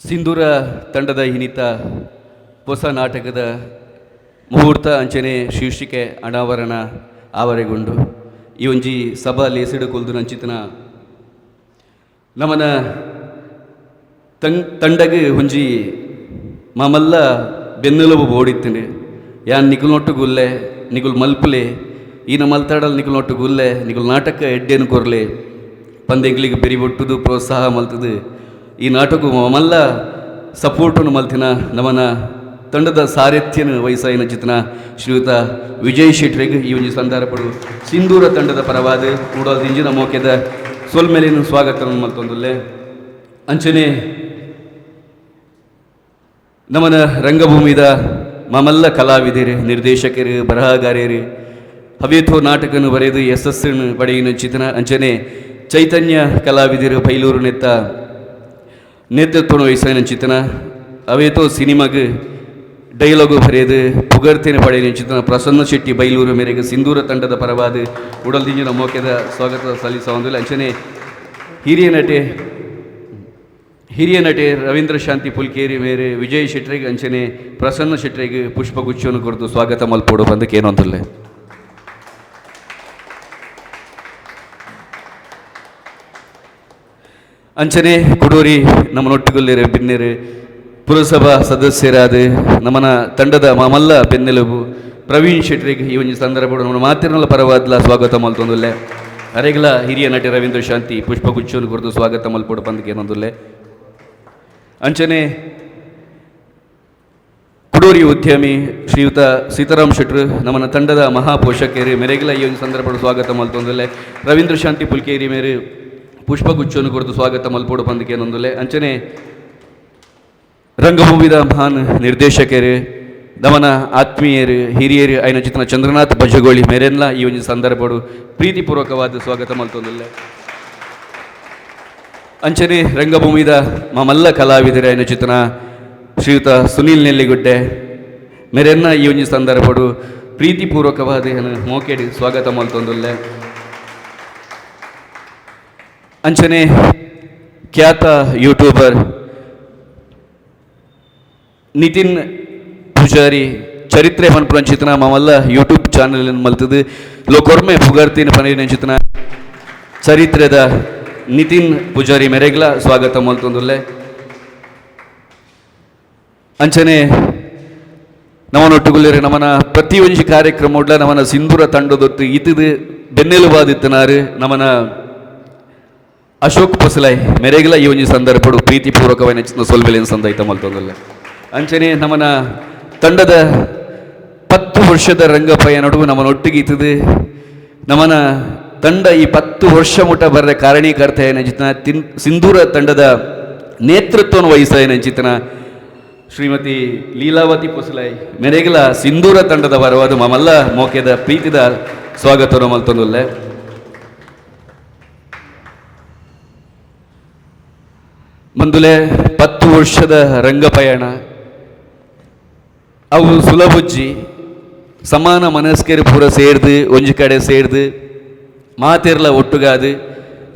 ಸಿಂಧೂರ ತಂಡದ ಹಿನಿತ ಹೊಸ ನಾಟಕದ ಮುಹೂರ್ತ ಅಂಚನೆ ಶೀರ್ಷಿಕೆ ಅನಾವರಣ ಆವರೆಗೊಂಡು ಈ ಒಂಜಿ ಸಭಾ ಲೇಸಿಡು ಕೊಲ್ದು ನಂಚಿತನ ನಮನ ತಂಡಗೆ ಒಂಜಿ ಮಮಲ್ಲ ಬೆನ್ನೆಲುಬು ಓಡಿತ್ತಂಡು ಯಾನ್ ನಿಗುಲ್ನೊಟ್ಟು ಗುಲ್ಲೆ ನಿಗುಲ್ ಮಲ್ಪುಲೆ ಈನ ಮಲ್ತಾಡಲ್ ನಿಗುಲ್ನೊಟ್ಟು ಗುಲ್ಲೆ ನಿಗುಲ್ ನಾಟಕ ಎಡ್ಡೆನು ಕೊರ್ಲೆ ಪಂದೆಗಳಿಗೆ ಬೆರಿ ಒಟ್ಟುದು ಪ್ರೋತ್ಸಾಹ ಮಲ್ತದು ಈ ನಾಟಕ ಮಲ್ಲ ಸಪೋರ್ಟನ್ನು ಮಲ್ತಿನ ನಮನ ತಂಡದ ಸಾರಥ್ಯನ ವಯಸ್ಸಾಯಿನ ಚಿತ್ರನ ಶ್ರೀಯುತ ವಿಜಯ್ ಶೆಟ್ರಿಗೆ ಈ ಒಂದು ಸಂದರ್ಭಗಳು ಸಿಂಧೂರ ತಂಡದ ಪರವಾದ ಕೂಡಲ್ ದಿಂಜಿನ ಮೋಕೆದ ಸೊಲ್ಮೇಲಿನ ಸ್ವಾಗತವನ್ನು ಮಲ್ತೊಂದುಲ್ಲೆ ಅಂಚನೆ ನಮನ ರಂಗಭೂಮಿದ ಮಮಲ್ಲ ಕಲಾವಿದರು ನಿರ್ದೇಶಕರು ಬರಹಗಾರರು ಹವೇಥೋ ನಾಟಕನು ಬರೆದು ಯಶಸ್ಸನ್ನು ಪಡೆಯಿನ ಚಿತ್ರನ ಅಂಚನೆ ಚೈತನ್ಯ ಕಲಾವಿದರು ಬೈಲೂರು ನೆತ್ತ ನೇತೃತ್ವ ವಹಿಸಿನ ಚಿತ್ರನ ಅವೇತೋ ಸಿನಿಮಾಗೆ ಡೈಲಾಗು ಬರೆದು ಪುಗರ್ತಿನ ಪಡೆಯಿನ ಚಿತ್ರನ ಪ್ರಸನ್ನ ಶೆಟ್ಟಿ ಬೈಲೂರು ಮೇರೆಗೆ ಸಿಂಧೂರ ತಂಡದ ಪರವಾದ ಉಡಲ್ದಿಂಜಿನ ಮೋಕೆದ ಸ್ವಾಗತ ಸಲ್ಲಿಸುವಂದಿಲ್ಲ ಅಂಚನೆ ಹಿರಿಯ ನಟಿ ರವೀಂದ್ರ ಶಾಂತಿ ಪುಲ್ಕೇರಿ ಮೇರೆ ವಿಜಯ್ ಶೆಟ್ರಿಗೆ ಅಂಚನೆ ಪ್ರಸನ್ನ ಶೆಟ್ರಿಗೆ ಪುಷ್ಪಗುಚ್ಛವನ್ನು ಕುರಿತು ಸ್ವಾಗತ ಮಲ್ಪೋಡು ಬಂದಕ್ಕೆ ಏನು ಅಂತಲ್ಲ ಅಂಚನೆ ಕುಡೂರಿ ನಮ್ಮನೊಟ್ಟಿಗೊಲ್ಲಿರು ಬಿನ್ನೆರು ಪುರಸಭಾ ಸದಸ್ಯರಾದ ನಮ್ಮನ ತಂಡದ ಮಲ್ಲ ಬೆನ್ನೆಲುಬು ಪ್ರವೀಣ್ ಶೆಟ್ರಿಗೆ ಈ ಒಂದು ಸಂದರ್ಭ ನಮ್ಮ ಮಾತಿರಲ್ಲ ಪರವಾದ್ಲ ಸ್ವಾಗತ ಮಲ್ತೊಂದುಲ್ಲೆ ಅರೆಗಲ ಹಿರಿಯ ನಟಿ ರವೀಂದ್ರ ಶಾಂತಿ ಪುಷ್ಪಗುಚ್ಛವನ್ನು ಕುರಿತು ಸ್ವಾಗತ ಮಲ್ಪೋಡು ಬಂದಕ್ಕೆ ಏನೊಂದುಲ್ಲೆ ಅಂಚನೆ ಕುಡೂರಿ ಉದ್ಯಮಿ ಶ್ರೀಯುತ ಸೀತಾರಾಮ್ ಶೆಟ್ರು ನಮ್ಮನ ತಂಡದ ಮಹಾಪೋಷಕರು ಮೆರೆಗಲ ಈ ಒಂದು ಸಂದರ್ಭ ಸ್ವಾಗತ ಮಲ್ತೊಂದುಲ್ಲೆ ರವೀಂದ್ರ ಶಾಂತಿ ಪುಲ್ಕೇರಿ ಮೇರೆ ಪುಷ್ಪಗುಚ್ಛವನ್ನು ಕುರಿತು ಸ್ವಾಗತ ಮಲ್ಪೋಡು ಬಂದಕ್ಕೆ ಏನೊಂದುಲ್ಲೆ ಅಂಚನೆ ರಂಗಭೂಮಿದ ಮಹಾನ್ ನಿರ್ದೇಶಕರು ನಮನ ಆತ್ಮೀಯರು ಹಿರಿಯರು ಐನ ಚಿತ್ರನ ಚಂದ್ರನಾಥ್ ಬಜಗೋಳಿ ಮೇರೆಲ್ಲ ಈ ಒಂದು ಸಂದರ್ಭಗಳು ಪ್ರೀತಿಪೂರ್ವಕವಾದ ಸ್ವಾಗತ ಮಲ್ತೊಂದುಲ್ಲೆ ಅಂಚನೆ ರಂಗಭೂಮಿದ ಮಲ್ಲ ಕಲಾವಿದರು ಐನ ಚಿತ್ರನ ಶ್ರೀಯುತ ಸುನೀಲ್ ನೆಲ್ಲಿಗುಡ್ಡೆ ಮೇರೆನ್ನ ಈ ಒಂದು ಸಂದರ್ಭಗಳು ಪ್ರೀತಿಪೂರ್ವಕವಾದ ಮೋಕೆಡಿ ಸ್ವಾಗತ ಮಲ್ತೊಂದುಲ್ಲೆ ಅಂಚನೆ ಖ್ಯಾತ ಯೂಟ್ಯೂಬರ್ ನಿತಿನ್ ಪೂಜಾರಿ ಚರಿತ್ರೆ ಮನ್ಪುರ ಚಿತ್ರನ ಮಲ್ಲ ಯೂಟ್ಯೂಬ್ ಚಾನಲ್ ಮಲ್ತದು ಲೋಕೊರ್ಮೆ ಪುಗರ್ತಿನ ಪನಿನ ಚಿತ್ರನ ಚರಿತ್ರೆದ ನಿತಿನ್ ಪೂಜಾರಿ ಮೆರೆಗ್ಲ ಸ್ವಾಗತ ಮಲ್ತೊಂದುಲ್ಲೆ ಅಂಚನೆ ನಮ್ಮನೊಟ್ಟುಗುಲ್ಲಿರು ನಮ್ಮನ ಪ್ರತಿಯೊಂದು ಕಾರ್ಯಕ್ರಮ ಉಡ್ಲ ನಮ್ಮನ ಸಿಂಧೂರ ತಂಡದೊತ್ತು ಇತದು ಬೆನ್ನೆಲುಬಾದಿತ್ತನಾರು ನಮ್ಮನ ಅಶೋಕ್ ಪೊಸಲೈ ಮೆರೆಗಲ ಈ ಒಂದು ಸಂದರ್ಭಗಳು ಪ್ರೀತಿಪೂರ್ವಕವಾಗಿ ನೆಚ್ಚಿನ ಸೊಲ್ಬೆಲಿನ ಸಂದೈತ ಮಲ್ತೊಂದಲ್ಲ ಅಂಚನೆ ನಮ್ಮನ ತಂಡದ 10 ವರ್ಷದ ರಂಗಪಯ ನಡುವೆ ನಮ್ಮನೊಟ್ಟಿಗೆ ಇತ್ತದು ನಮ್ಮನ ತಂಡ ಈ 10 ವರ್ಷ ಮುಟ ಬರ ಕಾರಣೀಕರ್ತ ಏನಂಚಿತನ ಸಿಂಧೂರ ತಂಡದ ನೇತೃತ್ವವನ್ನು ವಹಿಸ ಏನಂಚಿತನ ಶ್ರೀಮತಿ ಲೀಲಾವತಿ ಪೊಸಲೈ ಮೆರೆಗಲ ಸಿಂಧೂರ ತಂಡದ ಬರವಾದ ಮಮಲ್ಲ ಮೋಕೆದ ಪ್ರೀತಿದ ಸ್ವಾಗತವನ್ನು ಮಲ್ತೊಂದುಲ್ಲೆ ಮಂದುಲೆ 10 ವರ್ಷದ ರಂಗಪಯಣ ಅವು ಸುಲಭುಜ್ಜಿ ಸಮಾನ ಮನಸ್ಕರು ಪೂರ ಸೇರ್ದು ಒಂಜಿ ಕಡೆ ಸೇರ್ದು ಮಾತೆರ್ಲ ಒಟ್ಟುಗಾದು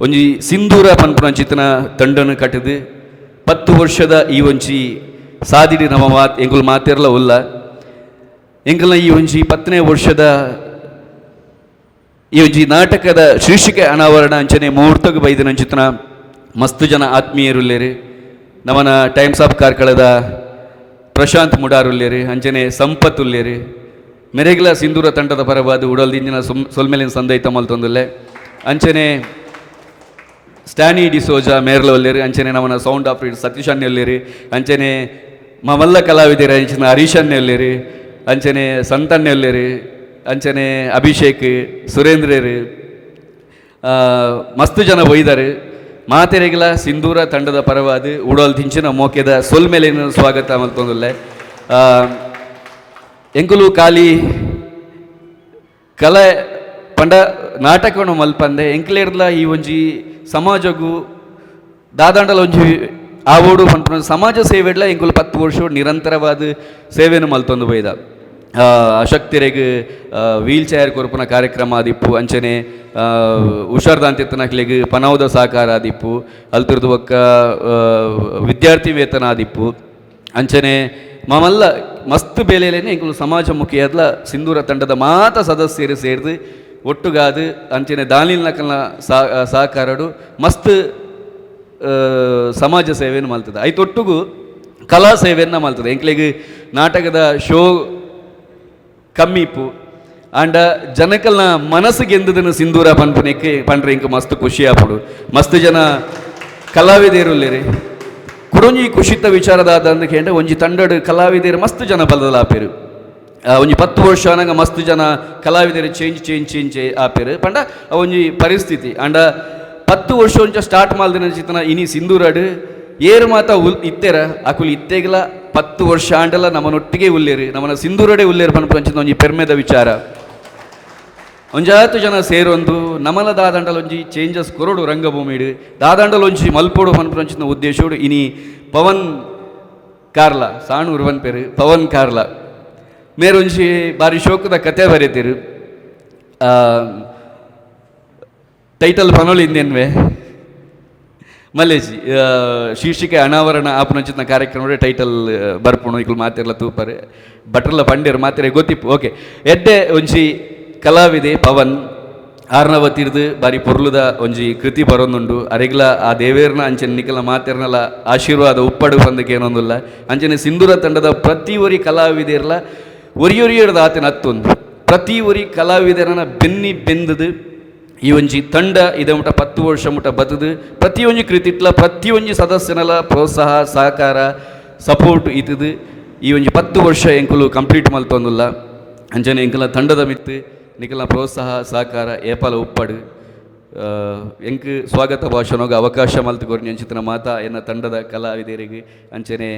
ಒಂಜಿ ಸಿಂಧೂರ ಪನ್ಪುನ ಚಿತ್ರನ ತಂಡನ ಕಟ್ಟಿದು 10 ವರ್ಷದ ಈ ಒಂಜಿ ಸಾದಿಡಿ ನಮ್ಮ ಎಂಗುಲ್ ಮಾತೆರ್ಲ ಉಲ್ಲ ಎಂಕಲ್ನ ಈ ಒಂಜಿ 10ನೇ ವರ್ಷದ ಈ ಒಂಜಿ ನಾಟಕದ ಶೀರ್ಷಿಕೆ ಅನಾವರಣ ಅಂಚನೆ ಮುಹೂರ್ತಕ್ಕೆ ಬೈದಿನ ಚಿತ್ರನ ಮಸ್ತು ಜನ ಆತ್ಮೀಯರುಲ್ಲೇರು ನಮ್ಮನ ಟೈಮ್ಸ್ ಆಫ್ ಕಾರ್ಕಳದ ಪ್ರಶಾಂತ್ ಮುಡಾರುಲ್ಲೇರು ಅಂಚನೆ ಸಂಪತ್ ಉಲ್ಲೇರು ಮೆರೆಗ್ಲ ಸಿಂಧೂರ ತಂಡದ ಪರವಾದ ಉಡಲ್ದಿಂಜಿನ ಸೊಲ್ಮೇಲಿನ ಸಂದೈತ ಮಲ್ತೊಂದುಲ್ಲೆ ಅಂಚನೆ ಸ್ಟ್ಯಾನಿ ಡಿಸೋಜಾ ಮೇರ್ಲ ಒಲ್ಲೇರು ಅಂಚನೆ ನಮ್ಮನ ಸೌಂಡ್ ಆಪರೇಟರ್ ಸತೀಶ್ ಅಣ್ಣೆ ಒಲ್ಲೇರು ಅಂಚನೆ ಮಲ್ಲ ಕಲಾವಿದರು ಅಂಚನೆ ಹರೀಶ್ ಅಣ್ಣೆ ಒಲ್ಲೇರು ಅಂಚನೆ ಸಂತಣ್ಣೆ ಒಲ್ಲೇರು ಅಂಚನೆ ಅಭಿಷೇಕ್ ಸುರೇಂದ್ರರು ಮಸ್ತು ಜನ ಒಯ್ದಾರು ಮಾತೆರೆಗಲ ಸಿಂಧೂರ ತಂಡದ ಪರವಾದ ಉಡಲ್ ದಿಂಚಿನ ಮೋಕೆದ ಸೊಲ್ಮೇಲಿನ ಸ್ವಾಗತ ಮಲ್ತೊಂದುಲ್ಲೆ ಎಂಕುಲು ಖಾಲಿ ಕಲೆ ಪಂಡ ನಾಟಕವನ್ನು ಮಲ್ಪಂದೆ ಎಂಕ್ಲೇರ್ಲ ಈ ಒಂಜಿ ಸಮಾಜಗೂ ದಾದಾಂಡಲ ಒಂಜಿ ಆವೋಡು ಪಂಪ ಸಮಾಜ ಸೇವೆಡ್ಲ ಎಂಕುಲು 10 ವರ್ಷ ನಿರಂತರವಾದ ಸೇವೆಯನ್ನು ಮಲ್ತೊಂದು ಬೈದ ಅಶಕ್ತರಿಗೆ ವೀಲ್ ಚೇರ್ ಕೊರ್ಪುನ ಕಾರ್ಯಕ್ರಮ ಆದಿಪ್ಪು ಅಂಚನೆ ಹುಷಾರ್ದಾಂತಿತ್ತನಕ್ಲೆಗ್ ಪನೌದ ಸಹಕಾರ ಆದಿಪ್ಪು ಅಲ್ತಿರ್ದು ಒಕ್ಕ ವಿದ್ಯಾರ್ಥಿ ವೇತನ ಆದಿಪ್ಪು ಅಂಚನೆ ಮಮಲ್ಲ ಮಸ್ತ್ ಬೇಲೆಲೇನೆ ಇಂಕುಲು ಸಮಾಜಮುಖಿಯಾದ್ಲ ಸಿಂಧೂರ ತಂಡದ ಮಾತ ಸದಸ್ಯರು ಸೇರಿದು ಒಟ್ಟುಗಾದು ಅಂಚನೆ ದಾನಿಲ್ನಕಲ್ನ ಸಹಕಾರಡು ಮಸ್ತ್ ಸಮಾಜ ಸೇವೆಯನ್ನು ಮಲ್ತದೆ ಐತೊಟ್ಟುಗು ಕಲಾ ಸೇವೆಯನ್ನು ಮಲ್ತದೆ ಎಂಕ್ಲೆಗ್ ನಾಟಕದ ಶೋ ಕಮ್ಮಿ ಇಪ್ಪು ಆಂಡ ಜನಕಲ್ನ ಮನಸ್ಸಿಗೆ ಎಂದದನ್ನು ಸಿಂಧೂರ ಪನ್ಪನೆಕ್ಕೆ ಪಂಡ್ರೆ ಇಂಕ ಮಸ್ತ್ ಖುಷಿ ಆಪುಡು ಮಸ್ತ್ ಜನ ಕಲಾವಿದೇರುಲ್ಲೇರಿ ಕುಡೊಂಜಿ ಖುಷಿತ ವಿಚಾರದಾದ ಅಂದ ಕೇಂದ್ರ ಒಂಜಿ ತಂಡಡು ಕಲಾವಿದೇರು ಮಸ್ತ್ ಜನ ಬದಲಾಪೇರು ಒಂಜಿ 10 ವರ್ಷ ನಂಗೆ ಮಸ್ತ್ ಜನ ಕಲಾವಿದರು ಚೇಂಜ್ ಆಪೇರು ಪಂಡ ಒಂಜಿ ಪರಿಸ್ಥಿತಿ ಆಂಡ 10 ವರ್ಷ ಒಂಚ ಸ್ಟಾರ್ಟ್ ಮಾಲ್ದಿನ ಚಿತ್ತನ ಇನಿ ಸಿಂಧೂರಾಡು ಏರು ಮಾತ ಇತ್ತೇರ ಅಕುಲು ಇತ್ತೇಗಲ 10 ವರ್ಷ ಆಂಡಲ ನಮ್ಮನೊಟ್ಟಿಗೆ ಉಲ್ಲೇರು ನಮ್ಮನ ಸಿಂಧೂರಡೆ ಉಲ್ಲೇರು ಪನ್ಪಂಚಿನ ಒಂಜಿ ಪೆರ್ಮೆದ ವಿಚಾರ ಒಂಜಾತು ಜನ ಸೇರೊಂದು ನಮಲ ದಾದಂಡಲ ಒಂಜಿ ಚೇಂಜಸ್ ಕೊರಡು ರಂಗಭೂಮಿಡು ದಾದಂಡಲ ಒಂಜಿ ಮಲ್ಪೋಡು ಪನ್ಪಂಚಿನ ಉದ್ದೇಶೋಡು ಇನಿ ಪವನ್ ಕಾರ್ಲ ಸಾಣೂರು ಪನ್ಪೇರು ಪವನ್ ಕಾರ್ಲ ಮೇರೊಂಜಿ ಬಾರಿ ಶೋಕದ ಕತೆ ಬರೀತೀರು ಟೈಟಲ್ ಪನೋಲಿಂದೇನ್ವೆ ಮಲ್ಲೇಜಿ ಶೀರ್ಷಿಕೆ ಅನಾವರಣ ಆಪನಂಚಿನ ಕಾರ್ಯಕ್ರಮ ಟೈಟಲ್ ಬರ್ಪುಣು ಇಕ್ಲು ಮಾತಿರ್ಲ ತೂಪರೆ ಬಟ್ರಲ್ಲ ಪಂಡೇರು ಮಾತಿರೆ ಗೊತ್ತಿಪ್ಪು ಓಕೆ ಎಡ್ಡೆ ಒಂಜಿ ಕಲಾವಿದೆ ಪವನ್ ಆರ್ನವತಿರ್ದು ಬಾರಿ ಪೊರ್ಲುದ ಒಂಜಿ ಕೃತಿ ಬರೋಂದುಂಡು ಅರೆಗ್ಲ ಆ ದೇವೇರ್ನ ಅಂಚನೆ ನಿಕಲ ಮಾತೆರ್ನಲ ಆಶೀರ್ವಾದ ಉಪ್ಪಡು ಬಂದಕ್ಕೆ ಏನೊಂದಿಲ್ಲ ಅಂಚನೆ ಸಿಂಧೂರ ತಂಡದ ಪ್ರತಿ ಒರಿ ಕಲಾವಿದೆರ್ಲ ಒರಿಯೊರಿಯರ್ದ ಆತನ ಹತ್ತೊಂದು ಪ್ರತಿ ಒರಿ ಕಲಾವಿದರನ ಬೆಂದದು ಈ ಒಂಜಿ ತಂಡ ಇದ ಮುಟ 10 ವರ್ಷ ಮುಟ ಬತ್ತದು ಪ್ರತಿಯೊಂಜಿ ಕೃತಿಟ್ಲ ಪ್ರತಿಯೊಂಜಿ ಸದಸ್ಯನಲ ಪ್ರೋತ್ಸಾಹ ಸಹಕಾರ ಸಪೋರ್ಟ್ ಇತ್ತದು ಈ ಒಂಜಿ 10 ವರ್ಷ ಎಂಕುಲು ಕಂಪ್ಲೀಟ್ ಮಲ್ತೊಂದುಲ್ಲ ಅಂಚನೆ ಎಂಕಲ ತಂಡದ ಮಿತ್ತು ನಿಕಲ್ನ ಪ್ರೋತ್ಸಾಹ ಸಹಕಾರ ಏಪಲ ಉಪ್ಪಡು ಎಂಕ್ ಸ್ವಾಗತ ಭಾಷಣೋಗ ಅವಕಾಶ ಮಲ್ತು ಕೊರ್ನಿ ಅಂಚಿತನ ಮಾತ ಎನ್ನ ತಂಡದ ಕಲಾವಿದರಿಗೆ ಅಂಚನೆ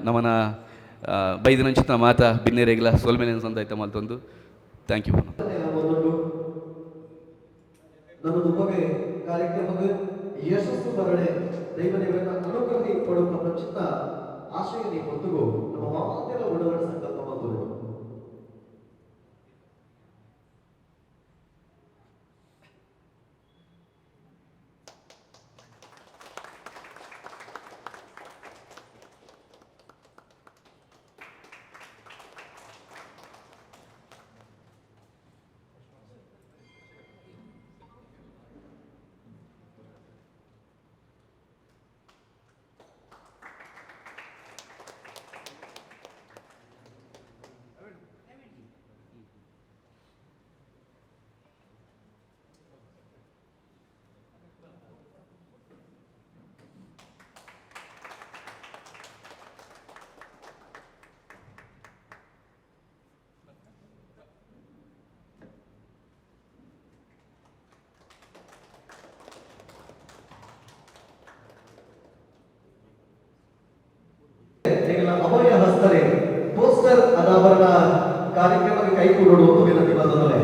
ನಮನ ಬೈದಿನಂಚಿತನ ಮಾತ ಬಿನ್ನೆರೆಗ್ಲ ಸೋಲ್ಮೆನೆ ಸಂದಾಯ್ತ ಮಲ್ತೊಂದು ಥ್ಯಾಂಕ್ ಯು ನಮ್ಮದು ಬಗ್ಗೆ ಕಾರ್ಯಕ್ರಮಕ್ಕೆ ಯಶಸ್ಸು ಬರಡೆ ದೈವದೇವರನ್ನ ಅನುಗ್ರಹಿ ಕೊಡುವ ಪ್ರಚಿತ ಆಶಯ ಹೊತ್ತುಗು ನಮ್ಮ ಮಾತೆಲ್ಲ ಉಡವರ ಸಂಕಲ್ಪ ಮತ್ತು ಅಭಯ ಹಸ್ತರೆ ಪೋಸ್ಟರ್ ಅನಾವರಣ ಕಾರ್ಯಕ್ರಮಕ್ಕೆ ಕೈಗೂಡಲು ಒಂದು ವಿನಂತಿ ಬಂದದಲೆ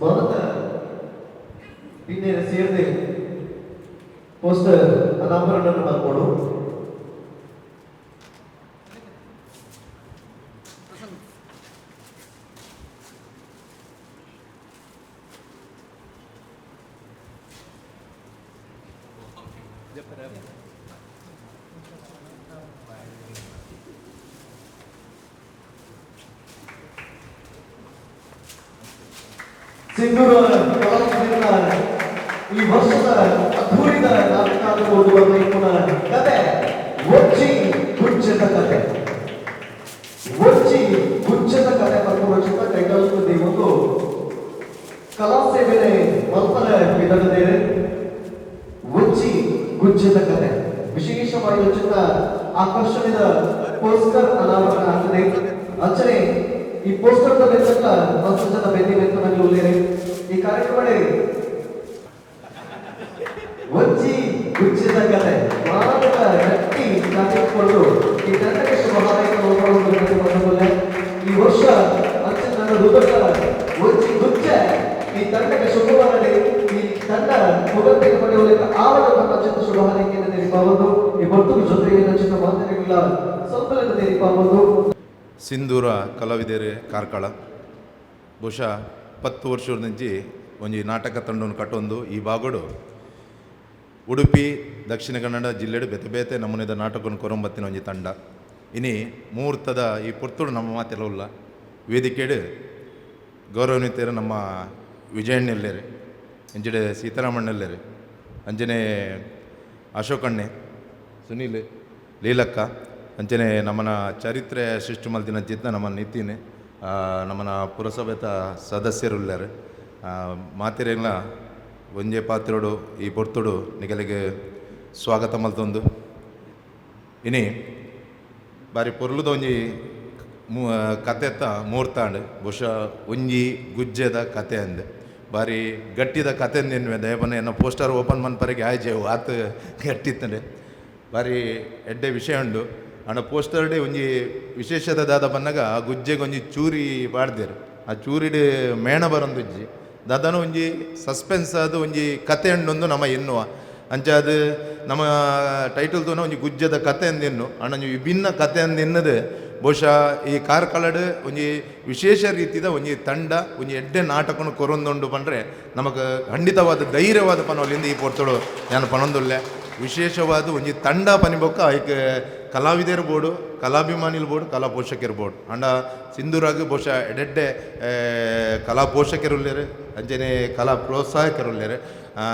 ಭಾರತ ಇನ್ನೇನು ಸೇರಿದೆ ಪೋಸ್ಟರ್ ಅನಾವರಣ ಮಾಡ್ಕೊಂಡು ಸಿಂಧೂರ ಕಲಾವಿದರ ಈ ವರ್ಷದ ಅದ್ಭುತ ನಾಟಕ ಓದುವ ಮೈಪುನ ಕತೆ ಒಚ್ಚಿ ಗುಚ್ಚದ ಕತೆ ಒಚ್ಚಿ ಗುಚ್ಚದ ಕತೆ ಮತ್ತು ರಚಿತ ಟೈಟಲ್ ಒಂದು ಕಲಾ ಸೇವೆನೆ ಮಲ್ಪನ ವಿಧಗದೇನೆ ಒಚ್ಚಿ ಗುಚ್ಚದ ಕತೆ ವಿಶೇಷವಾಗಿ ರಚಿತ ಆಕರ್ಷಣೆಯ ಪೋಸ್ಟರ್ ಅನಾವರಣ ಆಗ್ತದೆ ಅಂಚನೆ ಈ ಪೋಸ್ಟರ್ ಬೆಂದಲ್ಲ ಮಸ್ತ್ ಜನ ಬೆನ್ನಿ ಬೆಂತನಲ್ಲಿ ಉಳ್ಳೇರೆ ಈ ಕಾರ್ಯಕ್ರಮ ಒಚ್ಚಿ ಗುಚ್ಚಿದ ಕತೆ ಮಾನವ ಗಟ್ಟಿ ಕಾಪಿಕೊಂಡು ಈ ತಂಡಕ್ಕೆ ಶುಭ ಹಾರೈಕೆ ಈ ವರ್ಷ ಅಂಚಿನ ನನ್ನ ಹೃದಯ ಒಚ್ಚಿ ಗುಚ್ಚ ಈ ತಂಡಕ್ಕೆ ಶುಭ ಹಾರೈಕೆ ಈ ತಂಡ ಮುಗಂತೆಗೆ ಪಡೆಯುವುದಕ್ಕೆ ಆವಲ ಪ್ರಪಂಚದ ಶುಭ ಹಾರೈಕೆ ಮಾಡ್ಬೋದು. ಸಿಂಧೂರ ಕಲಾವಿದೆರೆ ಕಾರ್ಕಳ ಬಹುಶಃ 10 ವರ್ಷದ నుంచి ಒಂಜಿ ನಾಟಕ ತಂಡವನ್ನು ಕಟ್ಟೊಂದು ಈ ಬಾಗೋಡು ಉಡುಪಿ ದಕ್ಷಿಣ ಕನ್ನಡ ಜಿಲ್ಲೆಡು ಬೇತೆ ಬೇತೆ ನಮೂನೆದ ನಾಟಕವನ್ನು ಕೊರಂಬತ್ತಿನ ಒಂಜಿ ತಂಡ ಇನಿ ಮುಹೂರ್ತದ ಈ ಪುರ್ತುಡು ನಮ್ಮ ಮಾತೆಲ್ಲ ಉಲ್ಲ ವೇದಿಕೆಡು ಗೌರವಾನ್ವಿತರು ನಮ್ಮ ವಿಜಯಣ್ಣೆಲ್ಲೇರು ಎಂಜಡೆ ಸೀತಾರಾಮಣ್ಣೆಲ್ಲೇರು ಅಂಜನೆ ಅಶೋಕಣ್ಣೆ ಸುನೀಲ್ ಲೀಲಕ್ಕ ಅಂಚನೆ ನಮ್ಮನ ಚರಿತ್ರೆ ಸೃಷ್ಟಿ ಮಲ್ತಿನ ಚಿತ್ತ ನಮ್ಮ ನಿತಿನ್ ನಮ್ಮನ ಪುರಸಭೆತ ಸದಸ್ಯರುಲ್ಲಾರು ಮಾತಿರೆಲ್ಲ ಒಂಜೆ ಪಾತ್ರೋಡು ಈ ಪೊರ್ತುಡು ನಿಗಲಿಗೆ ಸ್ವಾಗತ ಮಲ್ತೊಂದು ಇನಿ ಬಾರಿ ಪೊರ್ಲುದ ಒಂಜಿ ಕತೆತ ಮುಹೂರ್ತಾಂಡ್ ಬಹುಶಃ ಒಂಜಿ ಗುಜ್ಜೆದ ಕತೆ ಅಂದ್ ಬಾರಿ ಗಟ್ಟಿದ ಕತೆ ಅಂದೇನು ದಯಪನ ಏನೋ ಪೋಸ್ಟರ್ ಓಪನ್ ಮನ್ಪರೆಗೆ ಆಯ್ಜೆವು ಆತ ಗಟ್ಟಿತ್ತಂಡೆ ಬಾರಿ ಎಡ್ಡೆ ವಿಷಯ ಉಂಡು ಅಣ್ಣ ಪೋಸ್ಟರ್ಡೆ ಒಂಜಿ ವಿಶೇಷದ ದಾದ ಬನ್ನಾಗ ಆ ಗುಜ್ಜೆಗೆ ಒಂಜಿ ಚೂರಿ ಬಾಡ್ದೇರು ಆ ಚೂರಿಡ್ ಮೇಣ ಬರೊಂದುಜ್ಜಿ ದಾದನ ಒಂಜಿ ಸಸ್ಪೆನ್ಸ್ ಅದು ಒಂಜಿ ಕತೆ ಉಂಡೊಂದು ನಮ್ಮ ಎನ್ನುವ ಅಂಚ ಅದು ನಮ್ಮ ಟೈಟಲ್ ತೋನ ಒಂಜಿ ಗುಜ್ಜದ ಕತೆ ಅಂದೆನ್ನು ಅಣ್ಣ ಒಂಜಿ ವಿಭಿನ್ನ ಕತೆ ಅಂದೆನ್ನದು ಬಹುಶಃ ಈ ಕಾರ್ಕಳಡ್ ಒಂಜಿ ವಿಶೇಷ ರೀತಿದ ಒಂಜಿ ತಂಡ ಒಂಜಿ ಎಡ್ಡೆ ನಾಟಕನು ಕೊರೊಂದುಂಡು ಪಂಡ್ರೆ ನಮಗೆ ಖಂಡಿತವಾದ ಧೈರ್ಯವಾದ ಪನವಲಿಂದ ಈ ಪೊರ್ತುಡು ನಾನು ಪನೊಂದುಲ್ಲೆ ವಿಶೇಷವಾದ ಒಂಜಿ ತಂಡ ಪನಿಬೊಕ್ಕ ಐಕೆ ಕಲಾವಿದರು ಬೋರ್ಡು ಕಲಾಭಿಮಾನಿಲ್ ಬೋರ್ಡು ಕಲಾ ಪೋಷಕರು ಬೋರ್ಡು ಅಂಡ ಸಿಂಧೂರಾಗ ಬಹುಶಃ ಎಡೆಡ್ಡೆ ಕಲಾ ಪೋಷಕರುಲ್ಲೇರು ಅಂಚನೆ ಕಲಾ ಪ್ರೋತ್ಸಾಹಕರುಲ್ಲೇರು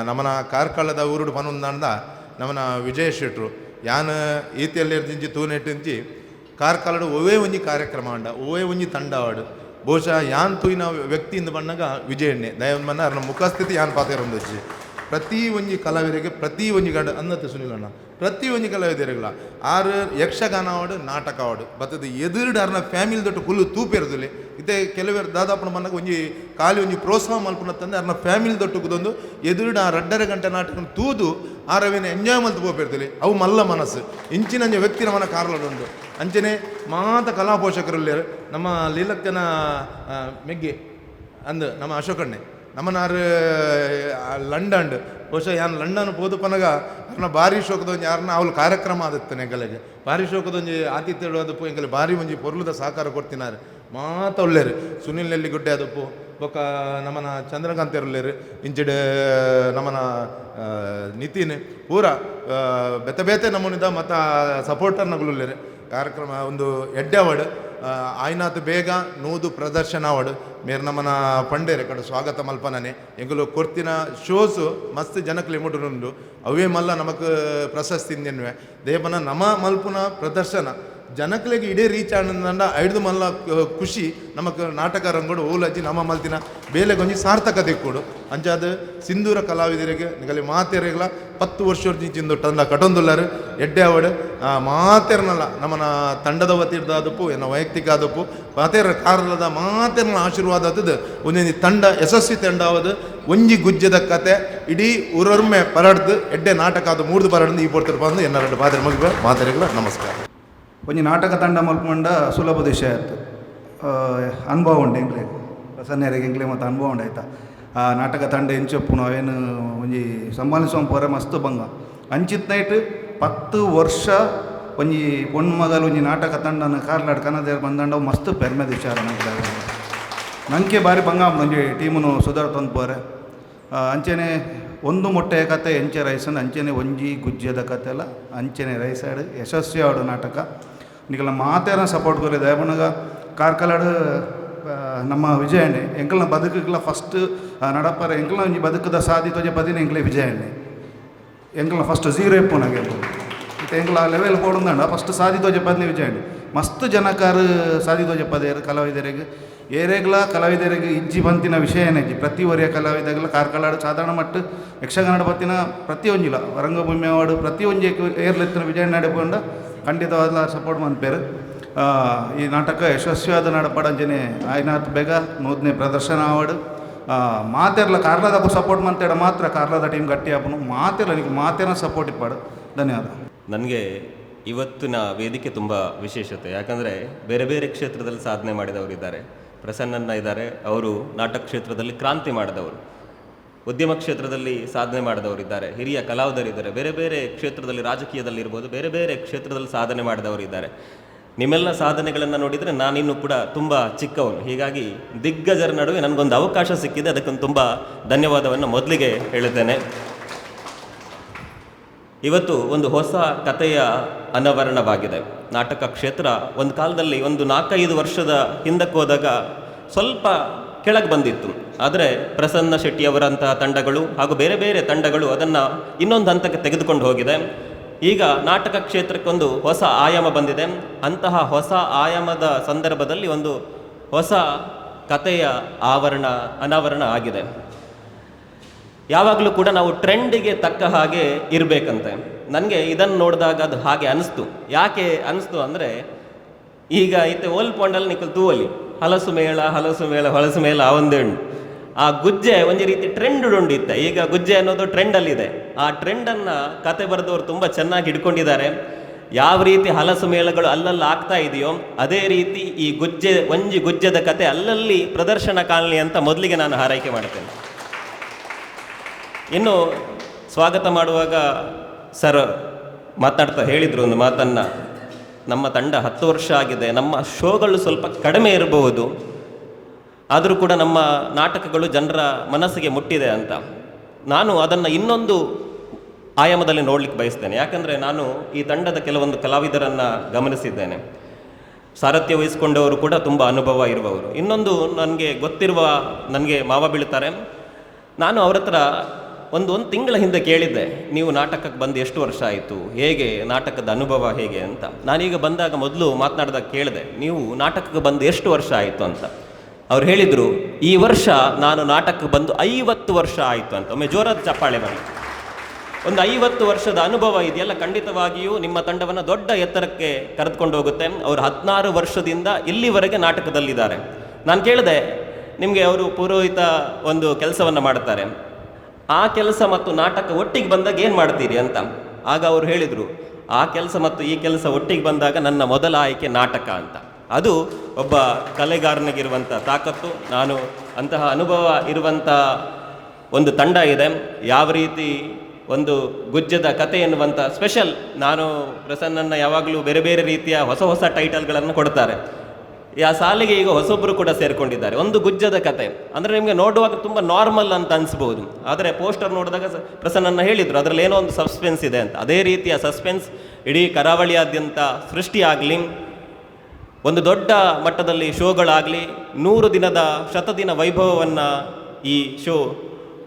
ನಮ್ಮನ ಕಾರ್ಕಳದ ಊರುಡು ಪನೊಂದಂಡ ನಮ್ಮನ ವಿಜಯ ಶೆಟ್ರು ಯಾನ್ ಈತಿಯಲ್ಲಿರ್ದಿಂಚಿ ತೂನೆಟ್ಟಿಂಚಿ ಕಾರ್ಕಳಡು ಒವೇ ಒಂಜಿ ಕಾರ್ಯಕ್ರಮ ಅಂಡ ಒವೇ ಒಂಜಿ ತಂಡ ಆಡು ಬಹುಶಃ ಯಾನ್ ತೂಯಿನ ವ್ಯಕ್ತಿಯಿಂದ ಬಣ್ಣಗ ವಿಜಯಣ್ಣೆ ದಯವನ್ನು ಬಣ್ಣ ಅವ್ರನ್ನ ಮುಖಸ್ಥಿತಿ ಯಾನ್ ಪಾತ್ರೊಂದಜ್ಜಿ ಪ್ರತಿ ಒಂಜಿ ಕಲಾವಿದರಿಗೆ ಪ್ರತಿ ಒಂಜಿ ಗಂಡ ಅನ್ನತ್ತೆ ಸುನಿಲಣ್ಣ ಪ್ರತಿ ಒಂಜಿ ಕಲಾವಿದರಿಗಳ ಆರು ಯಕ್ಷಗಾನ ಆಡು ನಾಟಕ ಆಡು ಬತ್ತದ ಎದುರುಡು ಅರ್ನ ಫ್ಯಾಮಿಲಿ ದೊಟ್ಟು ಫುಲ್ಲು ತೂಪಿರ್ದಲ್ಲಿ ಇತ್ತೆ ಕೆಲವರು ದಾದಾಪನ ಬಂದಾಗ ಒಂಜಿ ಖಾಲಿ ಒಂಜಿ ಪ್ರೋತ್ಸಾಹ ಮಲ್ಪನ ತಂದೆ ಅರ್ನ ಫ್ಯಾಮಿಲಿ ದೊಟ್ಟುಕುದೊಂದು ಎದುರುಡು ಆ 2.5 ಗಂಟೆ ನಾಟಕ ತೂದು ಆರವೇನೆ ಎಂಜಾಯ್ ಮಲ್ತು ಹೋಗಿರ್ತೀವಿ ಅವು ಮಲ್ಲ ಮನಸ್ಸು ಇಂಚಿನ ವ್ಯಕ್ತಿ ನಮ್ಮನ ಕಾರ್ಲಡುಂಡು ಅಂಚನೆ ಮಾತ ಕಲಾ ಪೋಷಕರಲ್ಲಿ ನಮ್ಮ ಲೀಲಕ್ಕನ ಮೆಗ್ಗೆ ಅಂದು ನಮ್ಮ ಅಶೋಕಣ್ಣೆ ನಮ್ಮನಾರು ಲಂಡನ್ ಬಹುಶಃ ಯಾನ್ ಲಂಡನ್ ಪೋದು ಪನಗ ಅವ್ರನ್ನ ಭಾರಿ ಶೋಕದೊಂದು ಯಾರನ್ನ ಅವಳು ಕಾರ್ಯಕ್ರಮ ಆದತ್ತೆ ಎಂಗಲಿಗೆ ಭಾರಿ ಶೋಕದೊಂಜಿ ಆತಿಥ್ಯ ಅದಪ್ಪು ಎಂಗಲಿ ಭಾರಿ ಒಂಜಿ ಪೊರ್ಲುದ ಸಹಕಾರ ಕೊಡ್ತಿನಾರು ಮಾತ ಒಳ್ಳೆರು ಸುನಿಲ್ ನೆಲ್ಲಿಗುಡ್ಡೆ ಅದಪ್ಪು ಬೊಕ್ಕ ನಮ್ಮನ ಚಂದ್ರಕಾಂತ್ ಇರಲೇರು ಇಂಚಿಡ್ ನಮ್ಮನ ನಿತಿನ್ ಪೂರ ಬೆತೆ ಬೇತೆ ನಮೂನಿದ ಮತ್ತು ಸಪೋರ್ಟರ್ನಗಳುಲ್ಲೇರು ಕಾರ್ಯಕ್ರಮ ಒಂದು ಎಡ್ಡೆ ಅವಾರ್ಡ್ ಆಯ್ನಾತ್ ಬೇಗ ನೂದು ಪ್ರದರ್ಶನ ಅವಾರ್ಡ್ ಮೇರೆ ನಮ್ಮನ ಪಂಡೇರೆ ಕಡೆ ಸ್ವಾಗತ ಮಲ್ಪನನೆ ಎಂಗಲು ಕೊರ್ತಿನ ಶೋಸು ಮಸ್ತ್ ಜನಕ್ಲೆ ಮುಡುನುಂಡು ಅವೇ ಮಲ್ಲ ನಮಕ್ ಪ್ರಶಸ್ತಿ ಇಂದೆನ್ವೆ ದೇಪನ ನಮ ಮಲ್ಪುನ ಪ್ರದರ್ಶನ ಜನಕ್ಲೆಗೆ ಇಡೇ ರೀಚ್ ಆನಂದ ಐದು ಮಲ್ಲ ಖುಷಿ ನಮಕ್ ನಾಟಕ ರಂಗೋಡು ಓಲಜ್ಜಿ ನಮ್ಮ ಮಲ್ತಿನ ಬೇಲೆಗೊಂಜಿ ಸಾರ್ಥಕತೆ ಕೊಡು ಅಂಚಾದ ಸಿಂಧೂರ ಕಲಾವಿದರಿಗೆ ನಿಗಲಿ ಮಾತೆರೆಗಳ 10 ವರ್ಷದಿಂದ ತಂಡ ಕಟೊಂದುಲ್ಲಾರು ಎಡ್ಡೆ ಅವಾರ್ಡ್ ಮಾತೆರ್ನಲ್ಲ ನಮ್ಮನ ತಂಡದ ವತಿರ್ದ ಆದಪ್ಪು ಎನ್ನ ವೈಯಕ್ತಿಕ ಆದಪ್ಪು ಮಾತೆರ ಕಾರಣದ ಮಾತೆರ್ನ ಆಶೀರ್ವಾದ ಆದದ್ದು ಒಂದೊಂದು ತಂಡ ಯಶಸ್ವಿ ತಂಡ ಆವದು ಒಂಜಿ ಗುಜ್ಜದ ಕತೆ ಇಡೀ ಊರೊರ್ಮೆ ಪರಡ್ದು ಎಡ್ಡೆ ನಾಟಕ ಅದು 3 ಪರಡ್ದು ಈ ಪೊರ್ತರು ಬಂದು ಎನ್ನ 2 ಪಾತ್ರೆ ಮಗ ಮಾತೆರೆಗಳ ನಮಸ್ಕಾರ. ಒಂಜಿ ನಾಟಕ ತಂಡ ಮಲ್ಪಂಡ ಸುಲಭದ ವಿಷಯ ಆಯ್ತು ಅನುಭವ ಉಂಡು ಎಂಕ್ಲೆ ಸನ್ನೆರಿಗೆ ಎಂಕ್ಲೆ ಮತ್ತು ಅನುಭವ ಉಂಡು ಆಯ್ತಾ ಆ ನಾಟಕ ತಂಡ ಎಂಚೊಪ್ಪುನು ಅವೇನು ಒಂಜಿ ಸಂಭಾಲಿಸುವ ಪೊರೆ ಮಸ್ತ್ ಬಂಗ ಅಂಚಿತ್ ನೈಟ್ 10 ವರ್ಷ ಒಂಜಿ ಪೊಣ್ಮಗಲು ಒಂಜಿ ನಾಟಕ ತಂಡನ ಕಾರ್ಲಾಡ್ ಕನ್ನದೇರು ಬಂದಂಡ ಮಸ್ತ್ ಪೆರ್ಮೆದ ವಿಚಾರ ನಂಗೆ ಭಾರಿ ಬಂಗ ಒಂಜಿ ಟೀಮನು ಸುಧಾರ್ತೊಂದು ಪೋರೆ ಅಂಚೆನೆ ಒಂದು ಮೊಟ್ಟೆಯ ಕತೆ ಎಂಚೆ ರೈಸಂಡು ಅಂಚೆನೆ ಒಂಜಿ ಗುಜ್ಜದ ಕತೆ ಎಲ್ಲ ಅಂಚೆನೆ ರೈಸಾಡು ಯಶಸ್ವಿ ಆಡು ನಾಟಕ ನಿಗಲ ಮಾತೇರ ಸಪೋರ್ಟ್ ಕೊರಿ ದಯಪನಗ ಕಾರ್ಕಲಾಡು ನಮ್ಮ ವಿಜಯಣ್ಣೆ ಎಂಕಲ್ನ ಬದುಕುಗಳ ಫಸ್ಟ್ ನಡಪರ ಎಂಕಲ್ನ ಒಂಜಿ ಬದುಕದ ಸಾಧಿ ತೋಜೆ ಪದಿನ ಎಂಕ್ಲೆ ವಿಜಯಣ್ಣೆ ಎಂಕಲ್ನ ಫಸ್ಟ್ 0 ಎಪ್ಪುನಾಗೆ ಇತ್ತು ಎಂಕಲ ಲೆವೆಲ್ ಕೊಡುಂದಂಡ ಫಸ್ಟ್ ಸಾಧಿ ತೋಜೆ ಪದಿನ ವಿಜಯಣ್ಣೆ ಮಸ್ತ್ ಜನಕಾರು ಸಾಧಿ ತೋಜೆ ಪದೇರು ಕಲಾವಿದರಿಗೆ ಏರೆಗ್ಲ ಕಲಾವಿದರಿಗೆ ಇಜ್ಜಿ ಬಂತಿನ ವಿಷಯ ಏನಿಜ್ಜಿ ಪ್ರತಿ ಒರಿಯ ಕಲಾವಿದಗಳ ಕಾರ್ಕಳಾಡು ಸಾಧಾರಣ ಮಟ್ಟ ಯಕ್ಷಗಾನ ಬತ್ತಿನ ಪ್ರತಿ ಒಂಜಿಲ ರಂಗಭೂಮಿ ಅವಾರ್ಡ್ ಪ್ರತಿ ಒಂಜಿ ಏರ್ಲೆತ್ತಿನ ವಿಜಯ ನಡಿಪಂಡ ಖಂಡಿತವಾದ ಸಪೋರ್ಟ್ ಮನ್ಪೇರು ಈ ನಾಟಕ ಯಶಸ್ವಿಯಾದ ನಡಪಡಂಜನೆ ಆಯ್ನಾತ್ ಬೇಗ 100ನೇ ಪ್ರದರ್ಶನ ಅವಾರ್ಡ್ ಮಾತೆರ್ಲ ಕಾರ್ಲಾದ ಸಪೋರ್ಟ್ ಮಂತೇಡ ಮಾತ್ರ ಕಾರ್ಲಾದ ಟೀಮ್ ಗಟ್ಟಿ ಆಪನು ಮಾತೆರ್ಲ ನಿಮಗೆ ಮಾತೇನ ಸಪೋರ್ಟ್ ಇಪ್ಪಾಡು ಧನ್ಯವಾದ. ನನಗೆ ಇವತ್ತಿನ ವೇದಿಕೆ ತುಂಬ ವಿಶೇಷತೆ, ಯಾಕಂದರೆ ಬೇರೆ ಬೇರೆ ಕ್ಷೇತ್ರದಲ್ಲಿ ಸಾಧನೆ ಮಾಡಿದವರಿದ್ದಾರೆ. ಪ್ರಸನ್ನನ್ನ ಇದ್ದಾರೆ, ಅವರು ನಾಟಕ ಕ್ಷೇತ್ರದಲ್ಲಿ ಕ್ರಾಂತಿ ಮಾಡಿದವರು. ಉದ್ಯಮ ಕ್ಷೇತ್ರದಲ್ಲಿ ಸಾಧನೆ ಮಾಡಿದವರಿದ್ದಾರೆ, ಹಿರಿಯ ಕಲಾವಿದರಿದ್ದಾರೆ, ಬೇರೆ ಬೇರೆ ಕ್ಷೇತ್ರದಲ್ಲಿ ರಾಜಕೀಯದಲ್ಲಿರ್ಬೋದು, ಬೇರೆ ಬೇರೆ ಕ್ಷೇತ್ರದಲ್ಲಿ ಸಾಧನೆ ಮಾಡಿದವರಿದ್ದಾರೆ. ನಿಮ್ಮೆಲ್ಲ ಸಾಧನೆಗಳನ್ನು ನೋಡಿದರೆ ನಾನಿನ್ನೂ ಕೂಡ ತುಂಬ ಚಿಕ್ಕವನು. ಹೀಗಾಗಿ ದಿಗ್ಗಜರ ನಡುವೆ ನನಗೊಂದು ಅವಕಾಶ ಸಿಕ್ಕಿದೆ, ಅದಕ್ಕೊಂದು ತುಂಬ ಧನ್ಯವಾದವನ್ನು ಮೊದಲಿಗೆ ಹೇಳುತ್ತೇನೆ. ಇವತ್ತು ಒಂದು ಹೊಸ ಕಥೆಯ ಅನಾವರಣವಾಗಿದೆ. ನಾಟಕ ಕ್ಷೇತ್ರ ಒಂದು ಕಾಲದಲ್ಲಿ ಒಂದು 4-5 ವರ್ಷದ ಹಿಂದಕ್ಕೆ ಹೋದಾಗ ಸ್ವಲ್ಪ ಕೆಳಗೆ ಬಂದಿತ್ತು. ಆದರೆ ಪ್ರಸನ್ನ ಶೆಟ್ಟಿಯವರಂತಹ ತಂಡಗಳು ಹಾಗೂ ಬೇರೆ ಬೇರೆ ತಂಡಗಳು ಅದನ್ನು ಇನ್ನೊಂದು ಹಂತಕ್ಕೆ ತೆಗೆದುಕೊಂಡು ಹೋಗಿದೆ. ಈಗ ನಾಟಕ ಕ್ಷೇತ್ರಕ್ಕೊಂದು ಹೊಸ ಆಯಾಮ ಬಂದಿದೆ. ಅಂತಹ ಹೊಸ ಆಯಾಮದ ಸಂದರ್ಭದಲ್ಲಿ ಒಂದು ಹೊಸ ಕಥೆಯ ಅನಾವರಣ ಆಗಿದೆ. ಯಾವಾಗಲೂ ಕೂಡ ನಾವು ಟ್ರೆಂಡಿಗೆ ತಕ್ಕ ಹಾಗೆ ಇರಬೇಕಂತೆ. ನನಗೆ ಇದನ್ನು ನೋಡಿದಾಗ ಅದು ಹಾಗೆ ಅನಿಸ್ತು. ಯಾಕೆ ಅನಿಸ್ತು ಅಂದರೆ, ಈಗ ಇತ್ತೆ ಓಲ್ ಪೊಂಡಲ್ಲಿ ನಿಕ್ಕಲು ತೂವಲಿ ಹಲಸು ಮೇಳ ಹೊಲಸು ಮೇಳ ಒಂದೇಣ್ಣು ಆ ಗುಜ್ಜೆ ಒಂದು ರೀತಿ ಟ್ರೆಂಡ್ ಉಂಡಿತ್ತೆ. ಈಗ ಗುಜ್ಜೆ ಅನ್ನೋದು ಟ್ರೆಂಡಲ್ಲಿದೆ. ಆ ಟ್ರೆಂಡನ್ನು ಕತೆ ಬರೆದವರು ತುಂಬ ಚೆನ್ನಾಗಿ ಹಿಡ್ಕೊಂಡಿದ್ದಾರೆ. ಯಾವ ರೀತಿ ಹಲಸು ಮೇಳಗಳು ಅಲ್ಲಲ್ಲಿ ಆಗ್ತಾ ಇದೆಯೋ ಅದೇ ರೀತಿ ಈ ಗುಜ್ಜೆದ ಕತೆ ಅಲ್ಲಲ್ಲಿ ಪ್ರದರ್ಶನ ಕಾಣಲಿ ಅಂತ ಮೊದಲಿಗೆ ನಾನು ಹಾರೈಕೆ ಮಾಡ್ತೇನೆ. ಇನ್ನು ಸ್ವಾಗತ ಮಾಡುವಾಗ ಸರ್ ಮಾತಾಡ್ತಾ ಹೇಳಿದರು ಒಂದು ಮಾತನ್ನು, ನಮ್ಮ ತಂಡ 10 ವರ್ಷ ಆಗಿದೆ, ನಮ್ಮ ಶೋಗಳು ಸ್ವಲ್ಪ ಕಡಿಮೆ ಇರಬಹುದು, ಆದರೂ ಕೂಡ ನಮ್ಮ ನಾಟಕಗಳು ಜನರ ಮನಸ್ಸಿಗೆ ಮುಟ್ಟಿದೆ ಅಂತ. ನಾನು ಅದನ್ನು ಇನ್ನೊಂದು ಆಯಾಮದಲ್ಲಿ ನೋಡ್ಲಿಕ್ಕೆ ಬಯಸ್ತೇನೆ. ಯಾಕಂದರೆ ನಾನು ಈ ತಂಡದ ಕೆಲವೊಂದು ಕಲಾವಿದರನ್ನು ಗಮನಿಸಿದ್ದೇನೆ. ಸಾರಥ್ಯ ವಹಿಸಿಕೊಂಡವರು ಕೂಡ ತುಂಬ ಅನುಭವ ಇರುವವರು. ಇನ್ನೊಂದು ನನಗೆ ಮಾವ ಬೀಳ್ತಾರೆ. ನಾನು ಅವ್ರ ಹತ್ರ ಒಂದು ತಿಂಗಳ ಹಿಂದೆ ಕೇಳಿದ್ದೆ, ನೀವು ನಾಟಕಕ್ಕೆ ಬಂದು ಎಷ್ಟು ವರ್ಷ ಆಯಿತು, ಹೇಗೆ ನಾಟಕದ ಅನುಭವ ಹೇಗೆ ಅಂತ. ನಾನೀಗ ಬಂದಾಗ ಮೊದಲು ಮಾತನಾಡಿದಾಗ ಕೇಳಿದೆ, ನೀವು ನಾಟಕಕ್ಕೆ ಬಂದು ಎಷ್ಟು ವರ್ಷ ಆಯಿತು ಅಂತ. ಅವ್ರು ಹೇಳಿದರು, ಈ ವರ್ಷ ನಾನು ನಾಟಕಕ್ಕೆ ಬಂದು 50 ವರ್ಷ ಆಯಿತು ಅಂತ. ಒಮ್ಮೆ ಜೋರಾದ ಚಪ್ಪಾಳೆ ಮಾಡಿ. ಒಂದು 50 ವರ್ಷದ ಅನುಭವ ಇದೆಯಲ್ಲ, ಖಂಡಿತವಾಗಿಯೂ ನಿಮ್ಮ ತಂಡವನ್ನು ದೊಡ್ಡ ಎತ್ತರಕ್ಕೆ ಕರೆದುಕೊಂಡು ಹೋಗುತ್ತೆ. ಅವರು 16 ವರ್ಷದಿಂದ ಇಲ್ಲಿವರೆಗೆ ನಾಟಕದಲ್ಲಿದ್ದಾರೆ. ನಾನು ಕೇಳಿದೆ, ನಿಮಗೆ ಅವರು ಪುರೋಹಿತ ಒಂದು ಕೆಲಸವನ್ನು ಮಾಡ್ತಾರೆ, ಆ ಕೆಲಸ ಮತ್ತು ನಾಟಕ ಒಟ್ಟಿಗೆ ಬಂದಾಗ ಏನು ಮಾಡ್ತೀರಿ ಅಂತ. ಆಗ ಅವರು ಹೇಳಿದರು, ಆ ಕೆಲಸ ಮತ್ತು ಈ ಕೆಲಸ ಒಟ್ಟಿಗೆ ಬಂದಾಗ ನನ್ನ ಮೊದಲ ಆಯ್ಕೆ ನಾಟಕ ಅಂತ. ಅದು ಒಬ್ಬ ಕಲೆಗಾರನಿಗಿರುವಂಥ ತಾಕತ್ತು. ನಾನು ಅಂತಹ ಅನುಭವ ಇರುವಂಥ ಒಂದು ತಂಡ ಇದೆ. ಯಾವ ರೀತಿ ಒಂದು ಗುಜ್ಜದ ಕತೆ ಎನ್ನುವಂಥ ಸ್ಪೆಷಲ್, ನಾನು ಪ್ರಸನ್ನನ್ನು ಯಾವಾಗಲೂ ಬೇರೆ ಬೇರೆ ರೀತಿಯ ಹೊಸ ಟೈಟಲ್ಗಳನ್ನು ಕೊಡ್ತಾರೆ. ಆ ಸಾಲಿಗೆ ಈಗ ಹೊಸೊಬ್ಬರು ಕೂಡ ಸೇರಿಕೊಂಡಿದ್ದಾರೆ. ಒಂದು ಗುಜ್ಜದ ಕತೆ ಅಂದರೆ ನಿಮಗೆ ನೋಡುವಾಗ ತುಂಬ ನಾರ್ಮಲ್ ಅಂತ ಅನಿಸ್ಬೋದು, ಆದರೆ ಪೋಸ್ಟರ್ ನೋಡಿದಾಗ ಪ್ರಸನ್ನ ಹೇಳಿದರು ಅದರಲ್ಲಿ ಏನೋ ಒಂದು ಸಸ್ಪೆನ್ಸ್ ಇದೆ ಅಂತ. ಅದೇ ರೀತಿಯ ಸಸ್ಪೆನ್ಸ್ ಇಡೀ ಕರಾವಳಿಯಾದ್ಯಂತ ಸೃಷ್ಟಿಯಾಗಲಿ, ಒಂದು ದೊಡ್ಡ ಮಟ್ಟದಲ್ಲಿ ಶೋಗಳಾಗಲಿ, 100 ದಿನದ ಶತದಿನ ವೈಭವವನ್ನು ಈ ಶೋ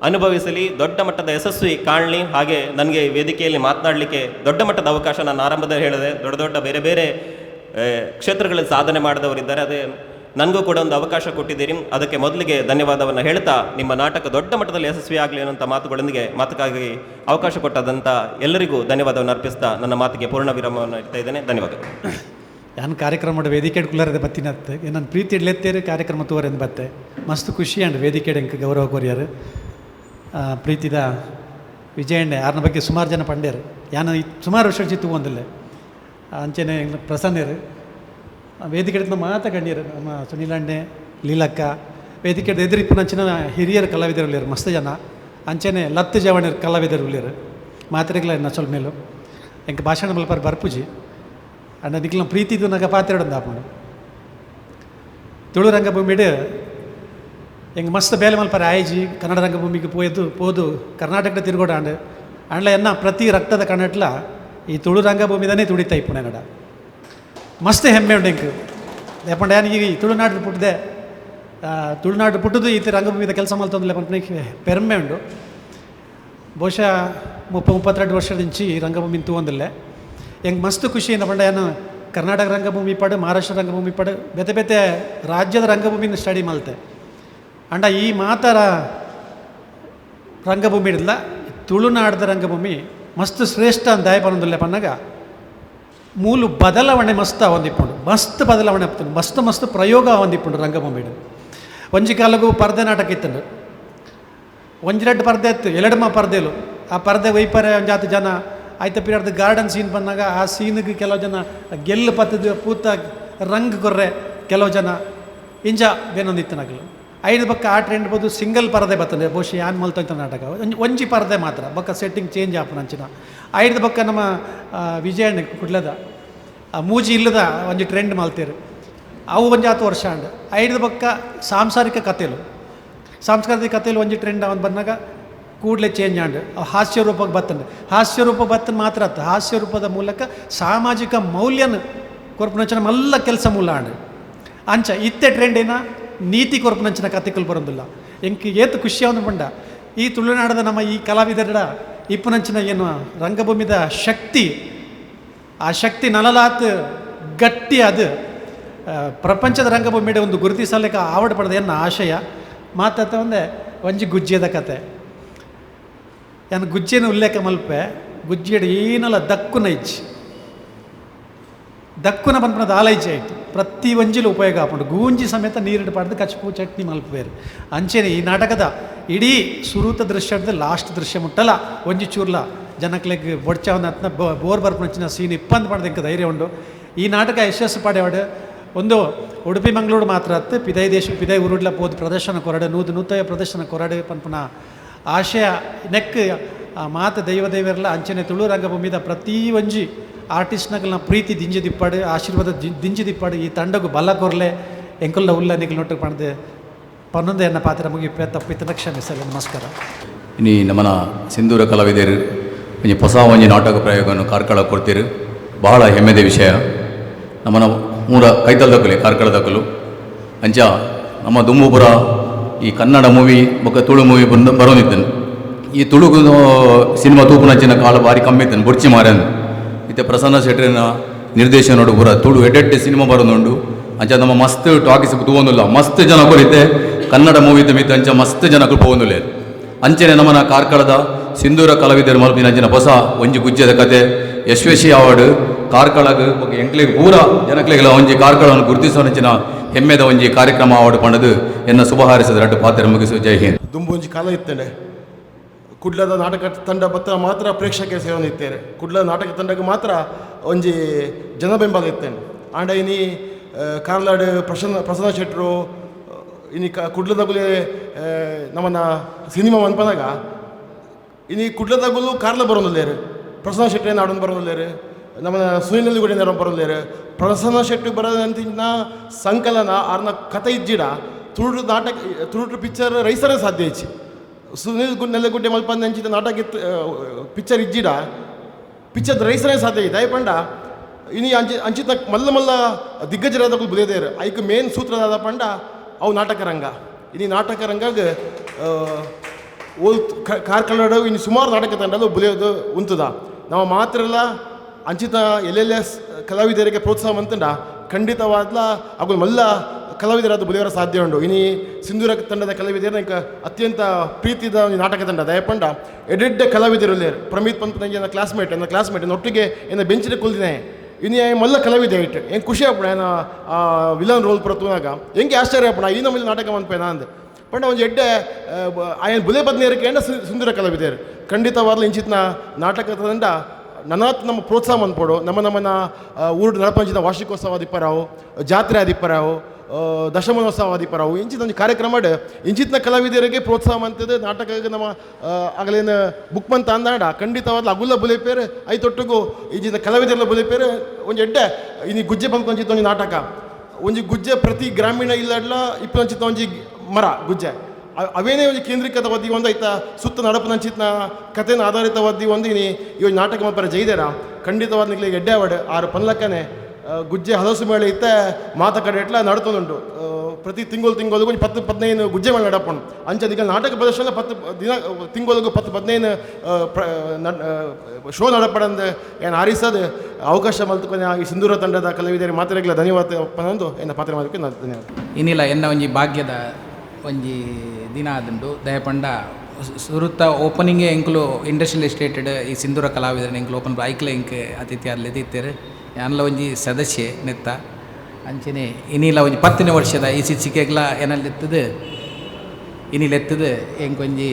ಅನುಭವಿಸಲಿ, ದೊಡ್ಡ ಮಟ್ಟದ ಯಶಸ್ವಿ ಕಾಣಲಿ. ಹಾಗೆ ನನಗೆ ವೇದಿಕೆಯಲ್ಲಿ ಮಾತನಾಡಲಿಕ್ಕೆ ದೊಡ್ಡ ಮಟ್ಟದ ಅವಕಾಶ, ನಾನು ಆರಂಭದಲ್ಲಿ ಹೇಳಿದೆ, ದೊಡ್ಡ ಬೇರೆ ಬೇರೆ ಕ್ಷೇತ್ರಗಳಲ್ಲಿ ಸಾಧನೆ ಮಾಡಿದವರಿದ್ದಾರೆ. ಅದೇ ನನಗೂ ಕೂಡ ಒಂದು ಅವಕಾಶ ಕೊಟ್ಟಿದ್ದೀರಿ, ಅದಕ್ಕೆ ಮೊದಲಿಗೆ ಧನ್ಯವಾದವನ್ನು ಹೇಳ್ತಾ, ನಿಮ್ಮ ನಾಟಕ ದೊಡ್ಡ ಮಟ್ಟದಲ್ಲಿ ಯಶಸ್ವಿ ಆಗಲಿ ಅನ್ನೋಂಥ ಮಾತುಗಳೊಂದಿಗೆ ಮಾತುಕಾಗಿ ಅವಕಾಶ ಕೊಟ್ಟದಂಥ ಎಲ್ಲರಿಗೂ ಧನ್ಯವಾದವನ್ನು ಅರ್ಪಿಸ್ತಾ ನನ್ನ ಮಾತಿಗೆ ಪೂರ್ಣ ವಿರಾಮವನ್ನು ಇಡ್ತಾ ಇದ್ದೇನೆ. ಧನ್ಯವಾದಗಳು. ಯಾನ್ ಕಾರ್ಯಕ್ರಮ ವೇದಿಕೆ ಕುಲ್ಲರದ ಬತ್ತಿನತ್ತೆ ನನ್ನ ಪ್ರೀತಿ ಇಡ್ಲೆತ್ತೇರು ಕಾರ್ಯಕ್ರಮ ತೋರೆಂದು ಬತ್ತೆ ಮಸ್ತ್ ಖುಷಿ ಅಂಡ್ ವೇದಿಕೆ ಎಂಕ ಗೌರವ ಕೊರಿಯರು ಪ್ರೀತಿದ ವಿಜಯಣ್ಣ ಯಾರನ್ನ ಬಗ್ಗೆ ಸುಮಾರು ಜನ ಪಂಡ್ಯರು ಯಾನ ಸುಮಾರು ವರ್ಷ ಚಿತ್ತು ಒಂದಲ್ಲೇ ಅಂಚೆನೆ ಪ್ರಸನ್ನರು ವೇದಿಕೆ ಮಾತ ಕಂಡಿರು ನಮ್ಮ ಸುನೀಲಣ್ಣೆ ಲೀಲಕ್ಕ ವೇದಿಕೆ ಎದುರಿಪ್ಪು ನಂಚಿನ ಹಿರಿಯರು ಕಲಾವಿದರು ಉಳ್ಳೇರು ಮಸ್ತ್ ಜನ ಅಂಚೆನೆ ಲತ್ತು ಜವಣರು ಕಲಾವಿದರು ಉಳ್ಳೇರು ಮಾತ್ರೆಗಳ ಸ್ವಲ್ಪ ಮೇಲೂ ಎಂಕ ಭಾಷಣ ಮಲ್ಪರ್ ಬರ್ಪುಜಿ ಅಂಡ ನಿಕ್ಲ ಪ್ರೀತಿದು ನಾಗ ಪಾತ್ರೆಡೊಂದು ಆಪಣ ತುಳು ರಂಗಭೂಮಿಡು ಎಂಗೆ ಮಸ್ತ್ ಬೇಲೆ ಮಲ್ಪರ ಆಯ್ಜಿ ಕನ್ನಡ ರಂಗಭೂಮಿಗೆ ಪೋದು ಕರ್ನಾಟಕದ ತಿರುಗೋಡ ಅಂಡ್ಲ ಎನ್ನ ಪ್ರತಿ ರಕ್ತದ ಕನ್ನಟ್ಲ ಈ ತುಳು ರಂಗಭೂಮಿದನೇ ತುಡಿತಾ ಇಪ್ಪು ನಡ ಮಸ್ತ್ ಹೆಮ್ಮೆ ಉಂಡು ಎಂಕ್ ಯಾಪಂಡ ಯಾನಿಗೆ ಈ ತುಳುನಾಡು ಪುಟ್ಟದೆ ತುಳುನಾಡು ಪುಟ್ಟದು ಈ ರಂಗಭೂಮಿದ ಕೆಲಸ ಮಲ್ತೊಂದಿಲ್ಲ ಪಂಪನಿಗೆ ಪೆರ್ಮೆ ಉಂಡು ಬಹುಶಃ 32 ವರ್ಷದಿಂಚಿ ರಂಗಭೂಮಿ ತೂವೊಂದಿಲ್ಲ ಹೆಂಗೆ ಮಸ್ತ್ ಖುಷಿಯಿಂದ ಪಂಡ ಏನು ಕರ್ನಾಟಕ ರಂಗಭೂಮಿ ಪಡು ಮಹಾರಾಷ್ಟ್ರ ರಂಗಭೂಮಿ ಪಡು ಬೇತೆ ರಾಜ್ಯದ ರಂಗಭೂಮಿನ ಸ್ಟಡಿ ಮಲ್ತೆ ಅಂಡ ಈ ಮಾತರ ರಂಗಭೂಮಿ ಇಡಲ್ಲ ತುಳುನಾಡದ ರಂಗಭೂಮಿ ಮಸ್ತ್ ಶ್ರೇಷ್ಠ ಅಂತ ದಯಪನೊಂದಿಲ್ಲ ಪನ್ನಾಗ ಮೂಲು ಬದಲಾವಣೆ ಮಸ್ತ್ ಹೊಂದಿಪ್ಪುಂಡು ಮಸ್ತ್ ಬದಲಾವಣೆ ಆಗ್ತದೆ ಮಸ್ತ್ ಪ್ರಯೋಗ ಹೊಂದಿಪ್ಪುಂಡು ರಂಗಭೂಮಿ ಒಂಜಿ ಕಾಲಗೂ ಪರ್ದೆ ನಾಟಕ ಇತ್ತಂಡು ಒಂಜೆರಡು ಪರ್ದೆ ಇತ್ತು ಎರಡಮ್ಮ ಪರ್ದೆಲು ಆ ಪರ್ದೆ ವೈಪರ್ಯ ಒಂಜಾತು ಜನ ಆಯ್ತ ಪಿರಿಯಡ್ದು ಗಾರ್ಡನ್ ಸೀನ್ ಬಂದಾಗ ಆ ಸೀನಿಗೆ ಕೆಲವು ಜನ ಗೆಲ್ಲು ಪತ್ತದು ಪೂತ ರಂಗ್ ಕೊರ್ರೆ ಕೆಲವು ಜನ ಇಂಜ ಬೇನೊಂದಿತ್ತು ನಗಲು ಐದು ಬಕ್ಕ ಆ ಟ್ರೆಂಡ್ ಬೋದು ಸಿಂಗಲ್ ಪರದೆ ಬರ್ತದೆ ಬಹುಶಃ ಯಾನ್ ಮಲ್ತೋಯ್ತ ನಾಟಕ ಒಂಜಿ ಪರದೆ ಮಾತ್ರ ಬಕ್ಕ ಸೆಟ್ಟಿಂಗ್ ಚೇಂಜ್ ಆಪು ನಂಚಿನ ಐದು ಬಕ್ಕ ನಮ್ಮ ವಿಜಯಣ್ಣ ಕುಡ್ಲದ ಮೂಜಿ ಇಲ್ಲದ ಒಂಜಿ ಟ್ರೆಂಡ್ ಮಲ್ತೇರು ಅವು ಒಂಜಿ 10 ವರ್ಷ ಅಂಡ್ ಐದು ಪಕ್ಕ ಸಾಂಸಾರಿಕ ಸಾಂಸ್ಕೃತಿಕ ಕಥೆಲು ಒಂಜಿ ಟ್ರೆಂಡ್ ಅವನು ಬಂದಾಗ ಕೂಡಲೇ ಚೇಂಜ್ ಆಂಡ್ ಹಾಸ್ಯ ರೂಪಕ್ಕೆ ಬತ್ತಂಡು ಹಾಸ್ಯ ರೂಪ ಬತ್ತನ್ ಮಾತ್ರ ಅತ್ತ ಹಾಸ್ಯ ರೂಪದ ಮೂಲಕ ಸಾಮಾಜಿಕ ಮೌಲ್ಯನ ಕೊರ್ಪುನಂಚಿನ ಮಲ್ಲ ಕೆಲಸ ಮೂಲ ಆಂಡ್ ಅಂಚ ಇತ್ತೆ ಟ್ರೆಂಡ್ ಏನ ನೀತಿ ಕೊರ್ಪುನಂಚಿನ ಕಥೆಗಳು ಬರೋದಿಲ್ಲ ಎಂಕ್ ಏತು ಖುಷಿ ಅವನು ಬಂಡ ಈ ತುಳುನಾಡದ ನಮ್ಮ ಈ ಕಲಾವಿದರ ಇಪ್ಪುನಂಚಿನ ಏನು ರಂಗಭೂಮಿದ ಶಕ್ತಿ ಆ ಶಕ್ತಿ ನಲಲಾತ್ ಗಟ್ಟಿ ಅದು ಪ್ರಪಂಚದ ರಂಗಭೂಮಿയുടെ ಒಂದು ಗುರುತಿಸಲಿಕ್ಕೆ ಆವಡ ಪಡೆದ ಎನ್ನ ಆಶಯ ಮಾತಾತ ಒಂದೇ ಒಂಜಿ ಗುಜ್ಜೆದ ಕತೆ ಏನು ಗುಜ್ಜೆನ ಉಲ್ಲೇಖ ಮಲ್ಪೆ ಗುಜ್ಜೆಡ್ ಏನಲ್ಲ ದಕ್ಕುನ ಬಂದ್ಪದ ಆಲೈಜಿ ಆಯಿತು ಪ್ರತಿ ಒಂಜಿಲು ಉಪಯೋಗ ಆಪುಂಡು ಗೂಂಜಿ ಸಮೇತ ನೀರಿಡು ಪಡೆದು ಕಚ್ಪು ಚಟ್ನಿ ಮಲ್ಪೇರು ಅಂಚೆನೆ ಈ ನಾಟಕದ ಇಡೀ ಸುರೂತ ದೃಶ್ಯದ ಲಾಸ್ಟ್ ದೃಶ್ಯ ಮುಟ್ಟಲ್ಲ ಒಂಜಿ ಚೂರ್ಲ ಜನಕ್ಲೆಗ್ ಬೊಡ್ಚಾವನ್ನ ಹತ್ನ ಬೋರ್ ಬರ್ಪುನಂಚಿನ ಸೀನ್ ಇಪ್ಪಂದು ಪಡೆದ ಇಂಕ ಧೈರ್ಯ ಉಂಡು ಈ ನಾಟಕ ಯಶಸ್ಸು ಪಡೆಯೋಡು ಒಂದು ಉಡುಪಿ ಮಂಗಳೂರು ಮಾತ್ರ ಹತ್ತು ಪಿದೈ ಊರುಡ್ಲ ಪೋದು ಪ್ರದರ್ಶನ ಕೊರಡು ನೂತಯ ಪ್ರದರ್ಶನ ಕೊರಡು ಪನ್ಪುನ ಆಶಯ ನೆಕ್ ಮಾತು ದೈವರ್ಲ ಅಂಚನೆ ತುಳು ರಂಗಭೂಮಿದ ಪ್ರತಿ ಒಂಜಿ ಆರ್ಟಿಸ್ಟ್ನಗಲ್ನ ಪ್ರೀತಿ ದಿಂಜಿ ದಿಪ್ಪಾಡು ಆಶೀರ್ವಾದ ದಿಂಜಿ ದಿಪ್ಪಾಡು ಈ ತಂಡಗೂ ಬಲ ಕೊರ್ಲೆ ಎಂಕುಲ್ಲ ಉಲ್ಲ ನಿಗಲ್ ನೊಟ್ಟು ಪಣದು ಪನ್ನೊಂದು ಎನ್ನ ಪಾತ್ರ ಮುಗಿಪೆ ತಪ್ಪಿತನ ಕ್ಷಮಿಸಲು ನಮಸ್ಕಾರ ಇನಿ ನಮ್ಮನ ಸಿಂಧೂರ ಕಲಾವಿದರು ಒಂಜಿ ಹೊಸ ಒಂಜಿ ನಾಟಕ ಪ್ರಯೋಗವನ್ನು ಕಾರ್ಕಳ ಕೊಡ್ತೀರು ಬಹಳ ಹೆಮ್ಮೆದ ವಿಷಯ ನಮ್ಮನ ಮೂರ ಕೈತಲ್ದಕ್ಕಲೆ ಕಾರ್ಕಳದಕ್ಕಲು ಅಂಚ ನಮ್ಮ ದುಮ್ಮುಪುರ ಈ ಕನ್ನಡ ಮೂವಿ ಬೊಕ್ಕ ತುಳು ಮೂವಿ ಬರೋದಿದ್ದನು ಈ ತುಳು ಸಿನಿಮಾ ತೂಪುನಂಚಿನ ಕಾಲ ಭಾರಿ ಕಮ್ಮಿ ಇದ್ದನು ಬುಡ್ಚಿ ಮಾರ್ಯನ್ ಇತ್ತೆ ಪ್ರಸನ್ನ ಶೆಟ್ಟಿನ ನಿರ್ದೇಶನೋಡು ಪೂರ ತುಳು ಎಡ್ಡೆಡ್ಡೆ ಸಿನಿಮಾ ಬರೋದುಂಡು ಅಂಚ ನಮ್ಮ ಮಸ್ತ್ ಟಾಕೀಸ್ ತೂವೊಂದಿಲ್ಲ ಮಸ್ತ್ ಜನ ಕೊರಿತೆ ಕನ್ನಡ ಮೂವಿ ಮಿತ್ತ ಅಂಚ ಮಸ್ತ್ ಜನಕ್ಕಳು ಪೋವೊಂದುಲ್ಲೆ ಅಂಚನೆ ನಮ್ಮನ ಕಾರ್ಕಳದ ಸಿಂಧೂರ ಕಲಾವಿದರು ಮಲ್ಪಿನ ಅಂಚಿನ ಹೊಸ ಒಂಜಿ ಗುಜ್ಜದ ಕತೆ ಯಶಸ್ವಿ ಅವಾರ್ಡ್ ಕಾರ್ಕಳಗ್ ಎಂಕ್ಲೆಗ್ ಪೂರ ಜನಕ್ಲೆಗಳ ಒಂಜಿ ಕಾರ್ಕಳವನ್ನು ಗುರುತಿಸುವಂಚಿನ ಹೆಮ್ಮೆದ ಒಂಜಿ ಕಾರ್ಯಕ್ರಮ ಅವಾರ್ಡ್ ಪಂಡದು ಎನ್ನ ಶುಭ ಹಾರೈಸಿದ ರಟ್ಟು ಪಾತ್ರ ಮುಗಿಸು ಜೈ ಹಿಂದ್ ದುಂಬೊಂಜಿ ಕಾಲ ಇತ್ತೇನೆ ಕುಡ್ಲದ ನಾಟಕ ತಂಡ ಬತ್ತ ಮಾತ್ರ ಪ್ರೇಕ್ಷಕರ ಸೇವನೆ ಇತ್ತೇನೆ ಕುಡ್ಲದ ನಾಟಕ ತಂಡಕ್ಕೆ ಮಾತ್ರ ಒಂಜಿ ಜನ ಬೆಂಬಲ ಇತ್ತೇನೆ ಆಂಡ ಇನಿ ಕಾರ್ಲಾಡ್ ಪ್ರಸನ್ನ ಶೆಟ್ಟರು ಇನಿ ಕುಡ್ಲದಗುಲೆ ನಮ್ಮನ್ನ ಸಿನಿಮಾ ಮನ್ಪನಾಗ ಇನಿ ಕುಡ್ಲದಗುಲು ಕಾರ್ಲ ಬರೋದಿಲ್ಲೇರು ಪ್ರಸನ್ನ ಶೆಟ್ಟಿ ನಾಡೊಂದು ಬರೋದಿಲ್ಲೇರು ನಮ್ಮ ಸುನಿಲ್ ಕೂಡ ನೆರ ಬರೋದಿಲ್ಲೇರು ಪ್ರಸನ್ನ ಶೆಟ್ಟಿ ಬರೋದಂತಿನ ಸಂಕಲನ ಆರ್ನ ಕಥೆ ಇಜ್ಜಿಡ ತುಳು ನಾಟಕ ತುಳು ಪಿಕ್ಚರ್ ರೈಸರೇ ಸಾಧ್ಯ ಇಚ್ಚಿ ಸುನಿಲ್ ನೆಲ್ಲಗುಡ್ಡೆ ಮಲ್ಪಂದ ಅಂಚಿದ ನಾಟಕ ಪಿಕ್ಚರ್ ಇಜ್ಜಿಡ ಪಿಕ್ಚರ್ ರೈಸರೇ ಸಾಧ್ಯ ಇದೆ ಪಂಡ ಇನಿ ಅಂಚಿತ ಮಲ್ಲ ದಿಗ್ಗಜರಾದ ಬುಲೇದೇರು ಐಕ್ ಮೇನ್ ಸೂತ್ರದಾದ ಪಂಡ ಅವು ನಾಟಕ ರಂಗ ಇನಿ ನಾಟಕ ರಂಗಾಗ ಓಲ್ ಕಾರ್ಕಳಡು ಇನ್ನು ಸುಮಾರು ನಾಟಕ ತಂಡಲು ಬುಲಿಯೋದು ಉಂತದ ನಾವು ಮಾತ್ರ ಎಲ್ಲ ಅಂಚಿತ ಎಲ್ಲೆಲ್ಲ ಕಲಾವಿದರಿಗೆ ಪ್ರೋತ್ಸಾಹ ಅಂತಂಡ ಖಂಡಿತವಾದ್ಲ ಅವು ಮಲ್ಲ ಕಲಾವಿದರಾದ ಬುಲಿಯವರ ಸಾಧ್ಯ ಉಂಡು ಇನಿ ಸಿಂಧೂರ ತಂಡದ ಕಲಾವಿದರ ಅತ್ಯಂತ ಪ್ರೀತಿದ ಒಂದು ನಾಟಕ ತಂಡ ದಯಪಂಡ ಎಡೆಡ್ಡೆ ಕಲಾವಿದರು ಪ್ರಮೀತ್ ಪಂತ್ ನನ್ನ ಕ್ಲಾಸ್ಮೇಟ್ ಒಟ್ಟಿಗೆ ಏನ ಬೆಂಚಿನ ಕುಲ್ದಿನೇ ಇನ್ನು ಮಲ್ಲ ಕಲಾವಿದ ಇಟ್ಟು ಹೆಂಗೆ ಖುಷಿ ಆಗ್ಬಿಡ ಏನ ವಿಲನ್ ರೋಲ್ ಪರತುನಾಗ ಹೆಂಗೆ ಆಶ್ಚರ್ಯ ಆಗ್ಬಿಡ ಈ ನಮ್ಮಲ್ಲಿ ನಾಟಕ ಮನ್ಪೇನ ಅಂದ್ ಪಂಡ ಒಂದು ಎಡ್ಡೆ ಆಯನ ಬುಲೆ ಬದ್ನೇರಕ್ಕೆ ಎಂಡ ಸುಂದರ ಕಲಾವಿದರು ಖಂಡಿತವಾದ್ಲು ಇಂಚಿತ್ನ ನಾಟಕ ತಂಡ ನನಾತ್ ನಮ್ಮ ಪ್ರೋತ್ಸಾಹ ಅಂದ್ಪಡು ನಮ್ಮನ್ನ ಊರು ನಳಪಂಚದ ವಾರ್ಷಿಕೋತ್ಸವ ದಿಪ್ಪರಾವು ಜಾತ್ರೆ ಆದಿಪ್ಪರಾವು ದಶಮನೋತ್ಸವ ಆದಿಪ್ಪರಾವು ಇಂಚಿತ ಒಂದು ಕಾರ್ಯಕ್ರಮ ಇಂಚಿತ್ನ ಕಲಾವಿದರಿಗೆ ಪ್ರೋತ್ಸಾಹ ಅಂತದ್ದು ನಾಟಕ ನಮ್ಮ ಆಗಲೇನ ಬುಕ್ ಮಂತ ಅಂದಾಡ ಖಂಡಿತವಾದ ಅಗುಲ್ಲ ಬುಲೆಪೇರು ಐತೊಟ್ಟಿಗೂ ಇಂಚಿನ ಕಲಾವಿದರೆಲ್ಲ ಬುಲೆಪೇರು ಒಂದು ಎಡ್ಡೆ ಇನ್ನು ಗುಜ್ಜೆ ಬಂದ್ಕೊಂಚಿತ್ತ ಒಂದು ನಾಟಕ ಒಂಜಿ ಗುಜ್ಜೆ ಪ್ರತಿ ಗ್ರಾಮೀಣ ಇಲ್ಲಡ್ಲ ಇಪ್ಪಂಚಿತ್ತ ಒಂಜಿ ಮರ ಗುಜ್ಜೆ ಅವೇನೇ ಒಂದು ಕೇಂದ್ರೀಕೃತ ವದ್ದಿ ಒಂದು ಆಯ್ತಾ ಸುತ್ತ ನಡಪನಂಚಿತ್ನ ಕಥೆನ ಆಧಾರಿತವಾದಿ ಒಂದು ಈ ನಾಟಕ ಮಲ್ಪರ ಜೈದೇರ ಖಂಡಿತವಾದ ನಿಗ್ಲಿಗೆ ಎಡ್ಡೆ ಅವಾರ್ಡ್ ಆರು ಪನ್ಲಕ್ಕನೆ ಗುಜ್ಜೆ ಹಲಸು ಮೇಳೆ ಇತ್ತ ಮಾತ ಕಡೆ ಇಟ್ಲ ನಡ್ತೊಂದುಂಟು ಪ್ರತಿ ತಿಂಗಳು ಒಂದು 10-15 ಗುಜ್ಜೆ ಮೇಲೆ ನಡಪಣು ಅಂಚೆ ಈಗ ನಾಟಕ ಪ್ರದರ್ಶನ 10 ದಿನ ತಿಂಗಳಿಗೆ 10-15 ಶೋ ನಡಪಡಂದ ಏನು ಆರಿಸೋದು ಅವಕಾಶ ಮಲ್ತುಕೊಂಡು ಈ ಸಿಂಧೂರ ತಂಡದ ಕಲಾವಿದರಿಗೆ ಮಾತ್ರೆಗಳ ಧನ್ಯವಾದ ಪನೊಂದು ಏನು ಪಾತ್ರ ಮಾಡೋಕ್ಕೆ ನಾನು ಧನ್ಯವಾದ ಇನ್ನಿಲ್ಲ ಎನ್ನ ಒಂಜಿ ಭಾಗ್ಯದ ಒಂಜಿ ದಿನ ಆದುಂಡು ದಯಪಂಡ ಸುರುತ್ತ ಓಪನಿಂಗೇ ಎಂಕ್ಲು ಇಂಡಸ್ಟ್ರಿಯಲ್ ಎಸ್ಟೇಟೆಡ್ ಈ ಸಿಂಧೂರ ಕಲಾವಿದರನ್ನ ಎಂಕ್ಲು ಓಪನ್ ಐಕ್ಲ ಎಂಕ್ ಅತಿಥಿ ಅಲ್ಲಿ ಎದಿತ್ತೇರು ಯಾನ್ಲ ಒಂಜಿ ಸದಸ್ಯೆ ನೆತ್ತ ಅಂಚನೆ ಇನ್ನಿಲ್ಲ ಒಂಜಿ 10ನೇ ವರ್ಷದ ಈ ಸಿಕ್ಕೆಗ್ಲ ಏನಲ್ಲೆತ್ತದು ಇನ್ನಿಲೆತ್ತದು ಎಂಕೊಂಜಿ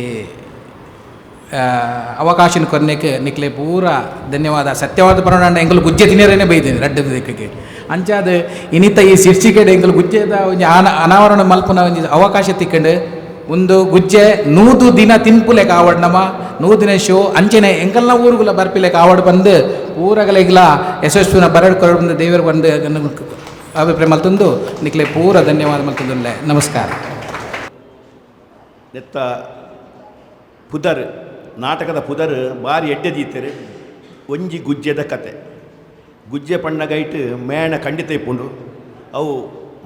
ಅವಕಾಶನ ಕೊರ್ನೆಕ್ ನಿಕ್ಲೆ ಪೂರ ಧನ್ಯವಾದ ಸತ್ಯವಾದ ಪರೋಣ ಎಂಕಲು ಗುಜ್ಜೆ ತಿನ್ನರೇನೆ ಬೈದೇನೆ ರಡ್ಡದ ದಿಕ್ಕಕ್ಕೆ ಅಂಚಾದ ಇನ್ನಿತ ಈ ಸಿರ್ಚಿಕೆಡ್ ಎಂಕಲು ಗುಜ್ಜೆದ ಒಂಜಿ ಅನಾವರಣ ಮಲ್ಪನ ಒಂಜಿ ಅವಕಾಶ ತಿಕ್ಕಂಡು ಒಂದು ಗುಜ್ಜೆ 100 ದಿನ ತಿನ್ಪುಲೆಕ್ ಆವಡ್ ನಮ್ಮ 100 ದಿನ ಶೋ ಅಂಚನೆ ಎಂಕಲ್ನ ಊರುಗಳ ಬರ್ಪಿಲೆಕ್ ಆವಡ್ ಬಂದು ಪೂರಗಲೆಗ್ಲ ಯಶಸ್ವಿನ ಬರಡು ಕೊರಡು ದೇವರು ಬಂದು ಅಭಿಪ್ರಾಯ ಮಲ್ತೊಂದು ನಿಕ್ಲೆ ಪೂರ ಧನ್ಯವಾದ ಮಲ್ತೊಂದುಲ್ಲೆ ನಮಸ್ಕಾರ. ನೆತ್ತ ಪುದರ್ ನಾಟಕದ ಪುದರ್ ಬಾರಿ ಎಡ್ಡೆ ದೀತೆರು ಒಂಜಿ ಗುಜ್ಜೆದ ಕತೆ ಗುಜ್ಜೆ ಪಣ್ಣಗೈಟ್ ಮೇಣ ಖಂಡಿತ ಇಪ್ಪುಂಡು ಅವು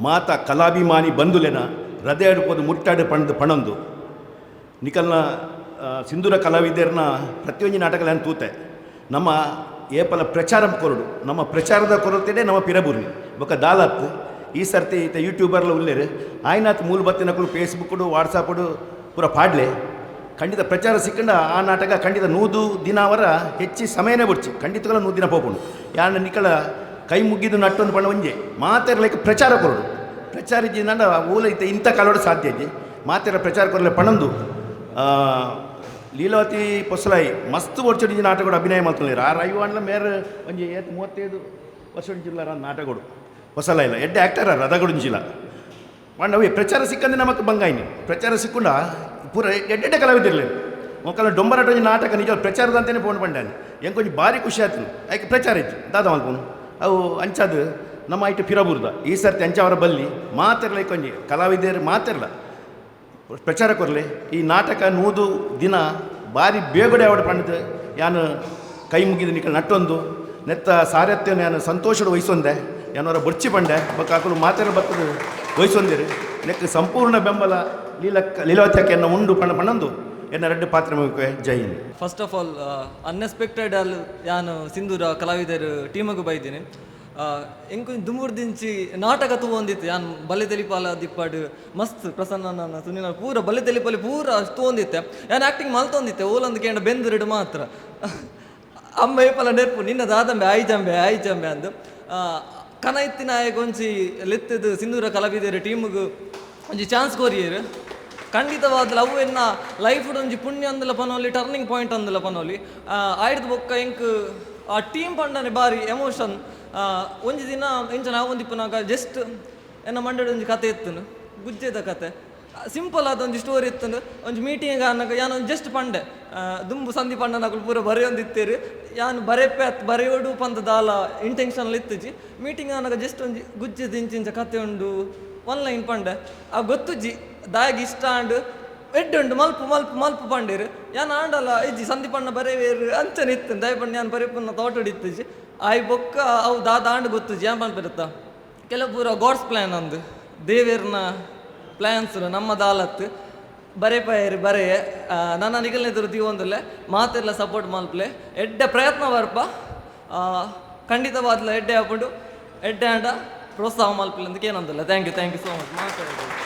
ಮಾತ ಕಲಾಭಿಮಾನಿ ಬಂದುಲೆನ ಹೃದಯ ಹಿಡ್ಕೋದು ಮುಟ್ಟಾಡು ಪಣಂದು ನಿಕಲ್ನ ಸಿಂಧೂರ ಕಲಾವಿದರನ್ನ ಪ್ರತಿಯೊಂದು ನಾಟಕಗಳನ್ನು ತೂತೆ ನಮ್ಮ ಏಪಲ ಪ್ರಚಾರ ಕೊರಡು ನಮ್ಮ ಪ್ರಚಾರದ ಕೊರತೆಯೇ ನಮ್ಮ ಪಿರಬುರಿ ಬೊಕ್ಕ ದಾಲತ್ ಈ ಸರ್ತಿ ಈತ ಯೂಟ್ಯೂಬರ್ಲ ಉಲ್ಲೇರು ಆಯ್ನಾತ್ ಮೂಲ ಬತ್ತಿನಕಲು ಫೇಸ್ಬುಕ್ಡು ವಾಟ್ಸಪ್ಡು ಪೂರ ಪಾಡ್ಲೆ ಖಂಡಿತ ಪ್ರಚಾರ ಸಿಕ್ಕಂಡ ಆ ನಾಟಕ ಖಂಡಿತ 100 ದಿನ ಅವರ ಹೆಚ್ಚಿ ಸಮಯನೇ ಬಿಡ್ಚಿ ಖಂಡಿತಗಳ 100 ದಿನ ಪೋಪುಂಡು ಯಾನ ನಿಕಲ ಕೈ ಮುಗಿದು ನಟ್ಟೊಂದು ಪಣ ಒಂಜೆ ಮಾತೆರ್ಲೈಕ್ ಪ್ರಚಾರ ಕೊರಡು ಪ್ರಚಾರ ಇದ್ದಂಡ ಊಲ ಇತ್ತೆ ಇಂಥ ಕಲೋಡು ಸಾಧ್ಯ ಇಜ್ಜಿ ಮಾತೆರ ಪ್ರಚಾರ ಕೊರಲೆ ಪಣಂದು ಲೀಲಾವತಿ ಪೊಸಲಾಯಿ ಮಸ್ತ್ ವರ್ಷ ನಾಟಕಗಳು ಅಭಿನಯ ಮಾಡ್ತಾರೆ ಆ ರೈವಾಂಡ್ಲ ಮೇರೆ ಒಂಜಿ 35 ವರ್ಷ ಜಿಲ್ಲಾರ ನಾಟಕಗಳು ಹೊಸಲ ಇಲ್ಲ ಎಡ್ಡೆ ಆ್ಯಕ್ಟರ್ ರಥಗಡುಂಜಿಲ್ಲ ಮಂಡವಿ ಪ್ರಚಾರ ಸಿಕ್ಕಂದ್ರೆ ನಮಗೆ ಬಂಗಾಯಿನಿ ಪ್ರಚಾರ ಸಿಕ್ಕುಂಡ ಪೂರ ಎಡ್ಡೆ ಕಲಾವಿದಿರಲಿ ಮೊಕ್ಕಲ ಡೊಂಬರಾಟ ನಾಟಕ ನಿಜ ಪ್ರಚಾರದ ಅಂತಲೇ ಫೋನ್ ಬಂಡಾನೆ ಹೆಂಗೆ ಕೊಂಚ ಭಾರಿ ಖುಷಿ ಆಯ್ತು ಯಾಕೆ ಪ್ರಚಾರ ಇತ್ತು ದಾದ ಮಲ್ಪೋನು ಅವು ಅಂಚದು ನಮ್ಮ ಐಟು ಪಿರಬುರ್ದ ಈ ಸರ್ತಿ ಅಂಚವರ ಬಲ್ಲಿ ಮಾತಿರಲಿ ಕೊಂಜಿ ಕಲಾವಿದರು ಮಾತಿರಲ್ಲ ಪ್ರಚಾರ ಕೊರಲೆ ಈ ನಾಟಕ 100 ದಿನ ಭಾರಿ ಬೇಗಡೆ ಅವಡು ಪಂಡದು ಯಾನು ಕೈ ಮುಗಿದು ನಿಕ್ಕ ನಟ್ಟೊಂದು ನೆತ್ತ ಸಾರಥ್ಯನ ನಾನು ಸಂತೋಷದ ವಹಿಸೊಂದೆ ಏನವರ ಬೊಡ್ಚಿ ಪಂಡೆ ಬಕ್ಕಾಕಲು ಮಾತೆರ ಬತ್ತದು ವಹಿಸೊಂದಿರು ಲೆಕ್ಕ ಸಂಪೂರ್ಣ ಬೆಂಬಲ ಲೀಲಾವತ್ಯಕ್ಕೆ ಉಂಡು ಪಣಂದು ಎನ್ನ ರೆಡ್ಡು ಪಾತ್ರ ಮುಗಿಕೆ ಜೈ Hind. First of all unexpected ಅಲ್ಲಿ ನಾನು ಸಿಂಧೂರ ಕಲಾವಿದರು ಟೀಮಿಗೆ ಬೈತೀನಿ ಎಂಕು ದುಮುರ್ದಿಂಚಿ ನಾಟಕ ತೂವೊಂದಿತ್ತು ಯಾನ್ ಬಲ್ಲೆ ತೆಲಿಪಾಲ ದಿಪ್ಪಾಡು ಮಸ್ತ್ ಪ್ರಸನ್ನ ಸುನಿಲ ಪೂರ ಬಲ್ಲೆ ತೆಲಿಪಲ್ಲಿ ಪೂರ ತೂವೊಂದಿತ್ತೆ ಯಾನ್ ಆ್ಯಕ್ಟಿಂಗ್ ಮಲ್ತೊಂದಿತ್ತೆ ಓಲೊಂದು ಕೇಂದ್ರ ಬೆಂದುರಿಡು ಮಾತ್ರ ಅಮ್ಮ ಏಪಲ ನೆರ್ಪು ನಿನ್ನ ದಾದಂಬೆ ಆಯ್ಜಂಬೆ ಅಂದು ಕನ ಇತ್ತಿನ ಒಂಚಿ ಲೆತ್ತದು ಸಿಂಧೂರ ಕಲಾವಿದರು ಟೀಮಿಗೆ ಒಂಜಿ ಚಾನ್ಸ್ ಕೋರಿಯರು ಖಂಡಿತವಾದ ಅವು ಎನ್ನ ಲೈಫ್ ಒಂಜಿ ಪುಣ್ಯ ಅಂದಲ ಪನೋಲಿ ಟರ್ನಿಂಗ್ ಪಾಯಿಂಟ್ ಅಂದಲ ಪನೋಲಿ ಆಯ್ದು ಬೊಕ್ಕ ಎಂಕ್ ಆ ಟೀಮ್ ಪಂಡನೆ ಬಾರಿ ಎಮೋಷನ್ ಒಂಜಿ ದಿನ ಇಂಚ ನಾವು ಒಂದಿಪ್ಪನಾಗ ಜಸ್ಟ್ ಎನ್ನ ಮಂಡ್ಯದ ಒಂಜಿ ಕತೆ ಇತ್ತನು ಗುಜ್ಜೆದ ಕತೆ ಸಿಂಪಲ್ ಆದ ಒಂಜಿ ಸ್ಟೋರಿ ಇತ್ತನು ಒಂಜಿ ಮೀಟಿಂಗ್ ಅನ್ನಕ ಯಾನೊಂದು ಜಸ್ಟ್ ಪಂಡೆ ದುಂಬು ಸಂಧಿ ಪಂಡನಗಳು ಪೂರ ಬರೆಯೊಂದಿತ್ತೇರಿ ಯಾನು ಬರೆಯೋಡು ಪಂತ ದಾಲ ಇಂಟೆನ್ಷನ್ಲಿ ಇತ್ತುಜಿ ಮೀಟಿಂಗ್ ಅನ್ನಕ ಜಸ್ಟ್ ಒಂಜಿ ಗುಜ್ಜೆದ ಇಂಚಿಂಚ ಕತೆ ಉಂಡು ಒನ್ಲೈನ್ ಪಂಡೆ ಆ ಗೊತ್ತುಜಿ ದಾಯಗ ಇಷ್ಟ ಅಂಡು ಎಡ್ಡುಂಡು ಮಲ್ಪು ಪಂಡೇರು ಯಾನು ಆಂಡಲ್ಲ ಇಜ್ಜಿ ಸಂಧಿ ಪಣ್ಣ ಬರೆವೇರು ಅಂಚನೆ ಇತ್ತು ದಯ ಪಂಡ ಯಾನು ಬರೆಪನ್ನ ತೋಟಡಿತ್ತುಜಿ ಆಯ್ ಬೊಕ್ಕ ಅವು ದಾಂಡು ಗೊತ್ತುಜಿ ಯಾನ್ ಪನ್ಪಿರುತ್ತ ಕೆಲವು ಪೂರ ಗಾಡ್ಸ್ ಪ್ಲ್ಯಾನ್ ಅಂದು ದೇವೇರ್ನ ಪ್ಲ್ಯಾನ್ಸ್ ನಮ್ಮ ದಾಲತ್ ಬರೆಪಾಯರಿ ಬರೆಯೇ ನನ್ನ ನಿಗಲ್ನೆದುರು ತೀವೊಂದುಲ್ಲೆ ಮಾತೆಲ್ಲ ಸಪೋರ್ಟ್ ಮಲ್ಪಲೆ ಎಡ್ಡೆ ಪ್ರಯತ್ನ ಬರ್ಪ ಖಂಡಿತವಾದ್ಲ ಎಡ್ಡೆ ಹಾಕೊಂಡು ಎಡ್ಡೆ ಆಂಡ ಪ್ರೋತ್ಸಾಹ ಮಲ್ಪಲೆ ಅಂತ ಏನಂದಿಲ್ಲ ಥ್ಯಾಂಕ್ ಯು ಸೋ ಮಚ್ ಮಾತಾಡೋದು